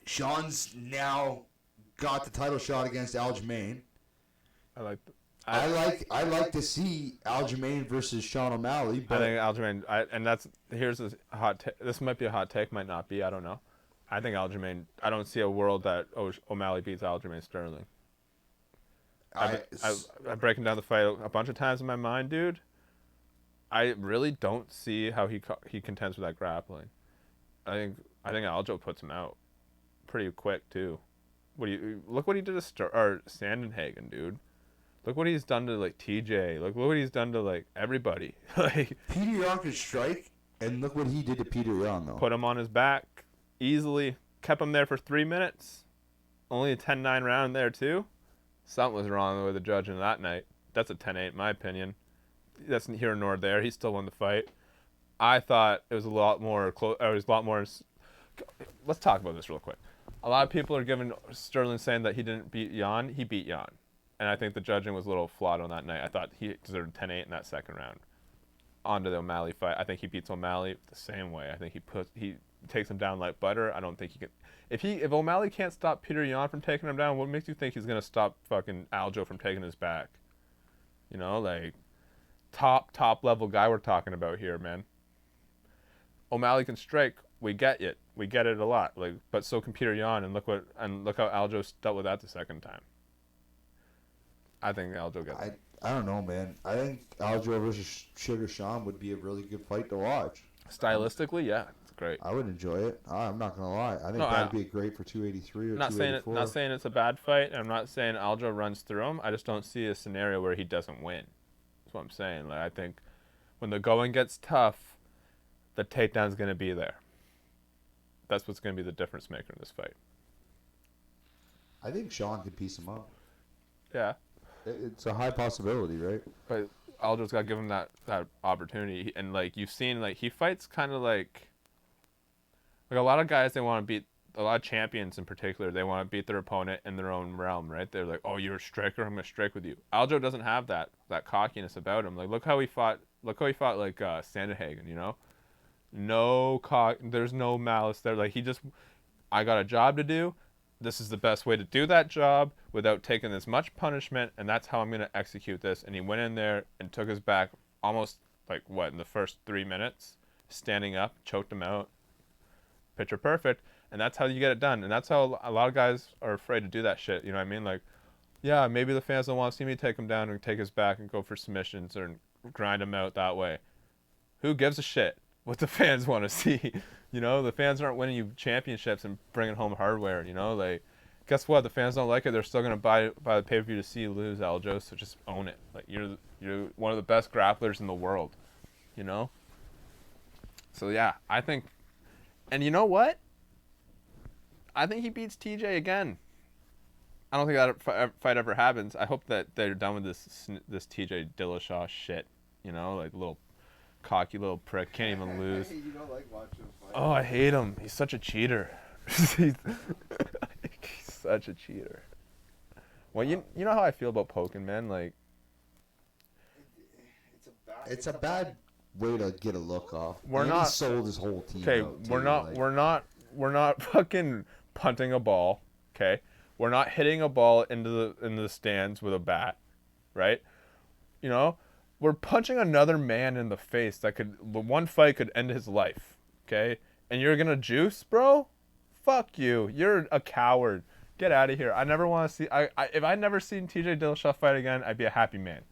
Sean's now got the title shot against Aljamain. I like to see Aljamain versus Sean O'Malley. But I think Aljamain, and here's a hot take. This might be a hot take, might not be. I don't know. I think Aljamain. I don't see a world that O'Malley beats Aljamain Sterling. I'm breaking down the fight a bunch of times in my mind, dude. I really don't see how he contends with that grappling. I think Aljo puts him out pretty quick too. Look what he did to Sandenhagen, dude. Look what he's done to like TJ. Look what he's done to like everybody. Like Peter Yan could strike, and look what he did to Peter Yan though. Put him on his back easily. Kept him there for 3 minutes. Only a 10-9 round there too. Something was wrong with the judging that night. That's a 10-8 in my opinion. That's here nor there. He still won the fight. I thought it was a lot more close. It was a lot more. Let's talk about this real quick. A lot of people are giving Sterling saying that he didn't beat Yan. He beat Yan. And I think the judging was a little flawed on that night. I thought he deserved 10-8 in that second round. On to the O'Malley fight. I think he beats O'Malley the same way. I think he takes him down like butter. I don't think he can. If O'Malley can't stop Peter Yan from taking him down, what makes you think he's gonna stop fucking Aljo from taking his back? You know, like top level guy we're talking about here, man. O'Malley can strike. We get it. We get it a lot. Like, but so can Peter Yan, and look how Aljo dealt with that the second time. I think Aljo gets it. I don't know, man. I think Aljo versus Sugar Sean would be a really good fight to watch. Stylistically, yeah, it's great. I would enjoy it. I'm not gonna lie. I think that'd be great for 283 or 284. Not saying it's a bad fight. I'm not saying Aljo runs through him. I just don't see a scenario where he doesn't win. That's what I'm saying. Like, I think when the going gets tough, the takedown's gonna be there. That's what's gonna be the difference maker in this fight. I think Sean could piece him up. Yeah. It's a high possibility, right? But Aljo's got to give him that opportunity. And, like, you've seen, like, he fights kind of like a lot of guys, they want to beat, a lot of champions in particular, they want to beat their opponent in their own realm, right? They're like, oh, you're a striker, I'm going to strike with you. Aljo doesn't have that cockiness about him. Like, look how he fought, like, Sandenhagen, you know? There's no malice there. Like, I got a job to do. This is the best way to do that job without taking as much punishment, and that's how I'm going to execute this. And he went in there and took his back almost, in the first 3 minutes, standing up, choked him out. Picture perfect. And that's how you get it done. And that's how a lot of guys are afraid to do that shit. You know what I mean? Like, yeah, maybe the fans don't want to see me take him down and take his back and go for submissions or grind him out that way. Who gives a shit what the fans want to see? You know, the fans aren't winning you championships and bringing home hardware, you know? Like, guess what? The fans don't like it. They're still going to buy the pay-per-view to see you lose, Aljo, so just own it. Like, you're one of the best grapplers in the world, you know? So, yeah, I think... And you know what? I think he beats TJ again. I don't think that fight ever happens. I hope that they're done with this TJ Dillashaw shit, you know? Like, little cocky little prick, can't even lose. You don't like watching him fight. Oh, I hate him. He's such a cheater. He's such a cheater. Well, you know how I feel about poking, man. Like, it's a bad way to get a look off. He sold his whole team. Okay, we're not fucking punting a ball. Okay, we're not hitting a ball into the stands with a bat, right? You know. We're punching another man in the face one fight could end his life, okay? And you're gonna juice, bro? Fuck you. You're a coward. Get out of here. I never want to see. If I never seen TJ Dillashaw fight again, I'd be a happy man.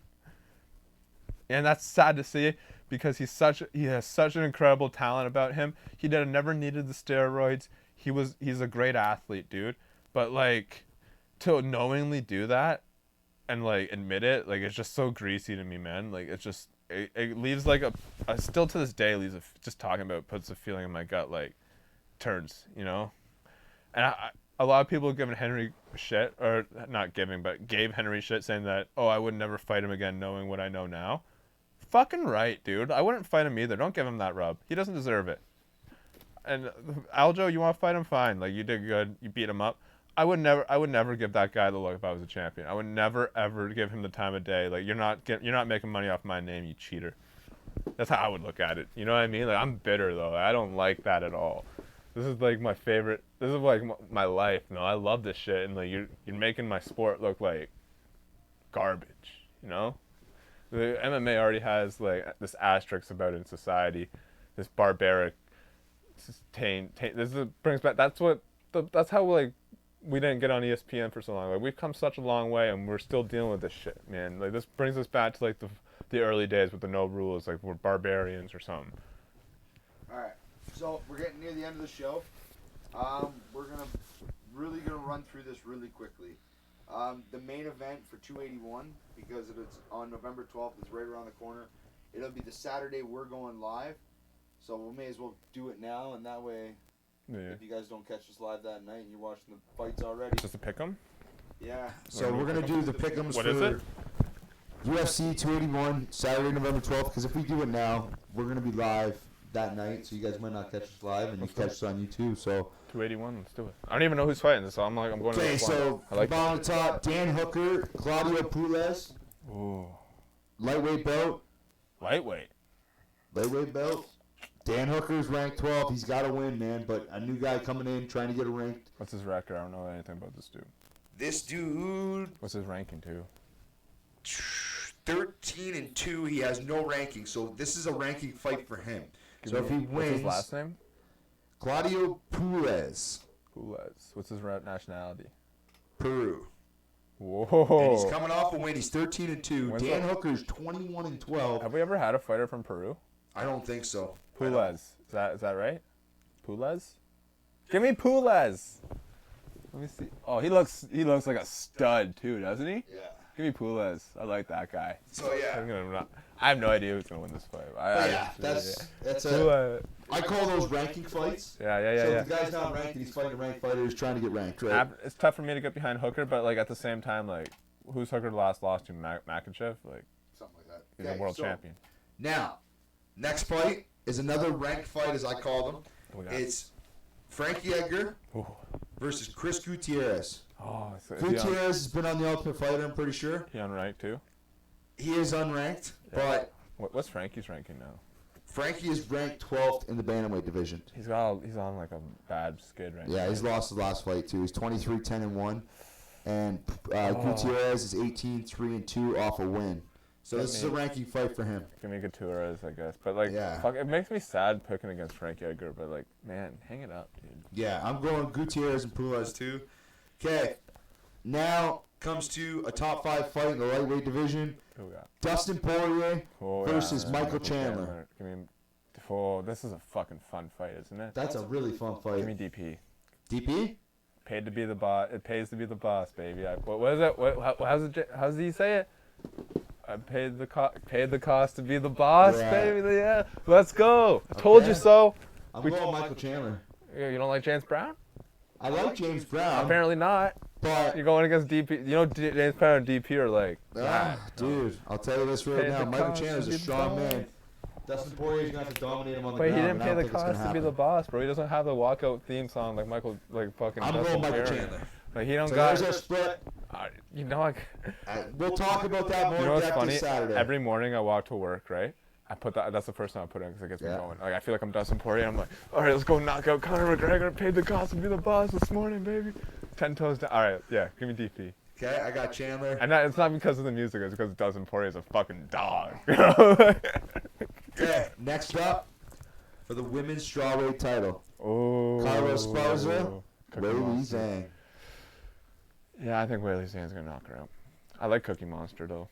And that's sad to see because he has such an incredible talent about him. He never needed the steroids. He's a great athlete, dude. But like, to knowingly do that. And like admit it, like it's just so greasy to me, man. Like it's just it leaves like still to this day leaves just talking about it puts a feeling in my gut like turns, you know. And a lot of people giving Henry shit, or not giving, but gave Henry shit, saying that I would never fight him again, knowing what I know now. Fucking right, dude. I wouldn't fight him either. Don't give him that rub. He doesn't deserve it. And Aljo, you want to fight him? Fine. Like you did good. You beat him up. I would never give that guy the look if I was a champion. I would never ever give him the time of day. Like you're not making money off my name, you cheater. That's how I would look at it. You know what I mean? Like, I'm bitter though. I don't like that at all. This is like my favorite. This is like my life. You know, I love this shit, and like you're making my sport look like garbage. You know, the MMA already has like this asterisk about it in society, this barbaric brings back. That's how like we didn't get on ESPN for so long. Like we've come such a long way, and we're still dealing with this shit, man. Like this brings us back to like the early days with the no rules, like we're barbarians or something. All right, so we're getting near the end of the show. We're really gonna run through this really quickly. The main event for 281, because it's on November 12th, is right around the corner. It'll be the Saturday we're going live, so we may as well do it now, and that way, if you guys don't catch us live that night and you're watching the fights already. Just a pick'em? Yeah. So we're gonna do the pick'ems What for is it? UFC 281 Saturday, November 12th. Because if we do it now, we're gonna be live that night, so you guys might not catch us live, and you catch us on YouTube. So 281. Let's do it. I don't even know who's fighting this, so I'm going to okay, so I like on the top, Dan Hooker, Claudio Puelles, Ooh. lightweight belt. Lightweight. Lightweight belt. Dan Hooker's ranked 12. He's got to win, man. But a new guy coming in, trying to get a ranked. What's his record? I don't know anything about this dude. This dude, What's his ranking too? 13-2. He has no ranking, so this is a ranking fight for him. So if he wins, What's his last name? Claudio Puelles, Puelles. What's his nationality? Peru. Whoa. And he's coming off a win. He's 13-2. When's Dan that? Hooker's 21-12. Have we ever had a fighter from Peru? I don't think so. Puelles. Is that right? Puelles? Give me Puelles. Let me see. Oh, he looks like a stud too, doesn't he? Yeah. Give me Puelles. I like that guy. So yeah. I have no idea who's gonna win this fight. That's a. Puelles. I call those ranking fights. Yeah. So if the guy's not ranked and he's fighting a ranked fighter, he's trying to get ranked, right? It's tough for me to get behind Hooker, but like at the same time, like who's Hooker lost to? Makachev? Like Something like that. he's a world champion. Now, next fight is another ranked fight, as I call them. We got- It's Frankie Edgar Ooh. versus Chris Gutierrez. Oh, so Gutierrez has been on the Ultimate Fighter, I'm pretty sure. he unranked too. He is unranked, but What's Frankie's ranking now? Frankie is ranked 12th in the bantamweight division. He's on like a bad skid right now. Yeah, he's lost the last fight too. He's 23-10-1, and Gutierrez is 18-3-2 off a win. So this is a ranking fight for him. Give me Gutierrez, I guess. But like, Yeah. fuck, it makes me sad picking against Frankie Edgar. But like, man, hang it up, dude. Yeah, I'm going Gutierrez and Puelles too. Okay, now comes to a top 5 fight in the lightweight division. Who we got? Dustin Poirier Oh, versus Michael Chandler. Give me. Oh, this is a fucking fun fight, isn't it? That's a really fun Give me fight. DP. DP? Paid to be the boss. It pays to be the boss, baby. What is it? How's he say it? I paid the cost to be the boss, Yeah. baby. Yeah, let's go. I told you Okay. so. I'm We- going Michael Chandler. You don't like James Brown? I like James Brown, Apparently not. but You're going against DP. You know, James Brown and DP are like, dude, I'll tell you this right Paid now. the Michael cost Chandler's to a be the strong boss. man. Dustin Poirier's gonna have to dominate him on the but he ground. didn't and I pay don't the think it's cost gonna to be the happen. boss, bro. He doesn't have the walkout theme song like fucking. I'm Dustin going Michael Poirier. Chandler. Like he don't So got. there's our split. You know, like. We'll talk about that more You know in what's depth funny? this Saturday. Every morning I walk to work, right? I put that's the first time I put it in because it gets me Yeah. going. Like I feel like I'm Dustin Poirier. I'm like, all right, let's go knock out Conor McGregor. Paid the cost to be the boss this morning, baby. 10 toes down. All right, yeah, give me DP. Okay, I got Chandler. And it's not because of the music. It's because Dustin Poirier is a fucking dog. You know? Okay, next up for the women's strawweight title, Oh. Carlos Esparza, Cookie Weili Monster. Zhang. Yeah, I think Weili Zhang's gonna knock her out. I like Cookie Monster though.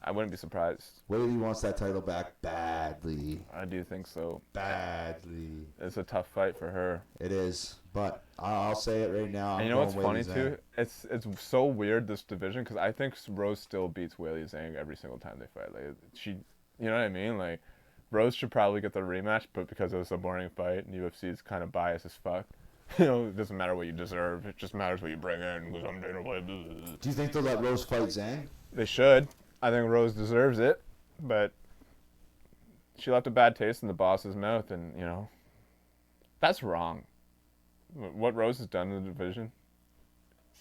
I wouldn't be surprised. Weili wants that title back badly, I do think so. badly. It's a tough fight for her. It is, but I'll say it right now. And you know what's funny too? It's so weird this division because I think Rose still beats Weili Zhang every single time they fight. Like you know what I mean? Like Rose should probably get the rematch, but because it was a boring fight, and UFC is kind of biased as fuck. You know, it doesn't matter what you deserve. It just matters what you bring in. Because I'm Dana White. Do you think they'll let Rose fight Zhang? They should. I think Rose deserves it, but she left a bad taste in the boss's mouth, and you know, that's wrong. What Rose has done in the division.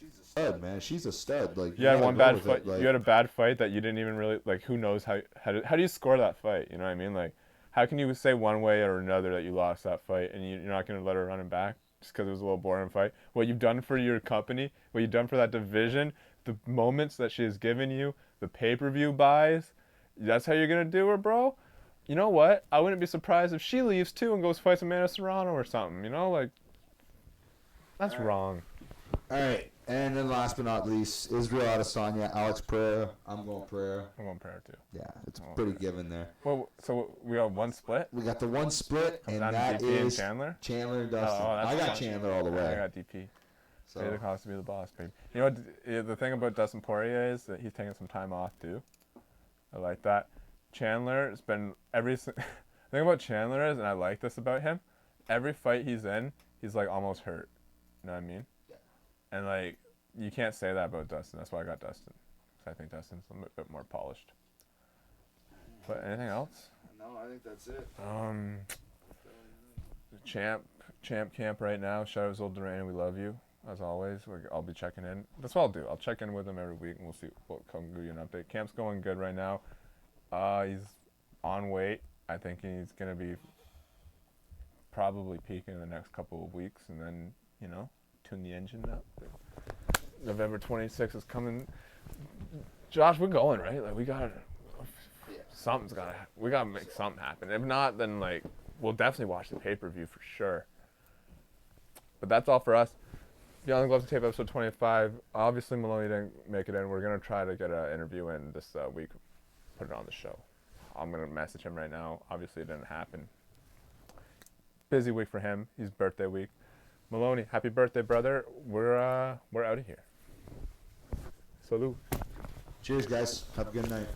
she's a stud, man. She's a stud. Like You had gotta one go bad with fight. it, like- You had a bad fight that you didn't even really like. Who knows how do you score that fight? You know what I mean? Like, how can you say one way or another that you lost that fight and you're not gonna let her run it back just because it was a little boring fight? What you've done for your company, what you've done for that division, the moments that she has given you, the pay-per-view buys. That's how you're gonna do her, bro. You know what? I wouldn't be surprised if she leaves too and goes fight Amanda Serrano or something. You know, like that's wrong. All right, and then last but not least, Israel Adesanya, Alex Pereira. I'm going Pereira. I'm going Pereira too. Yeah, it's pretty given there. Well, so we got one split. We got the one split, and down to that DP and is Chandler? Chandler and Dustin. Oh, that's I got fun. Chandler all the way. I got DP. So Pay the cost to be the boss, baby. You know what? The thing about Dustin Poirier is that he's taking some time off too. I like that. Chandler has been the thing about Chandler is, and I like this about him. Every fight he's in, he's like almost hurt. You know what I mean? Yeah. And like you can't say that about Dustin. That's why I got Dustin. 'Cause I think Dustin's a bit more polished. But anything else? No, I think that's it. Champ camp right now. Shout out Zol Duran, we love you as always. I'll be checking in. That's what I'll do. I'll check in with him every week and we'll see. We'll come give you an update. Camp's going good right now. He's on weight. I think he's gonna be probably peaking in the next couple of weeks, and then tune the engine up. November 26th is coming. Josh, we're going right. Like we gotta make something happen. If not, then like we'll definitely watch the pay-per-view for sure. But that's all for us. Beyond the Gloves and Tape, episode 25. Obviously, Maloney didn't make it in. We're going to try to get an interview in this week, put it on the show. I'm going to message him right now. Obviously, it didn't happen. Busy week for him. He's birthday week. Maloney, happy birthday, brother. We're out of here. Salute. cheers, guys. Have a good night.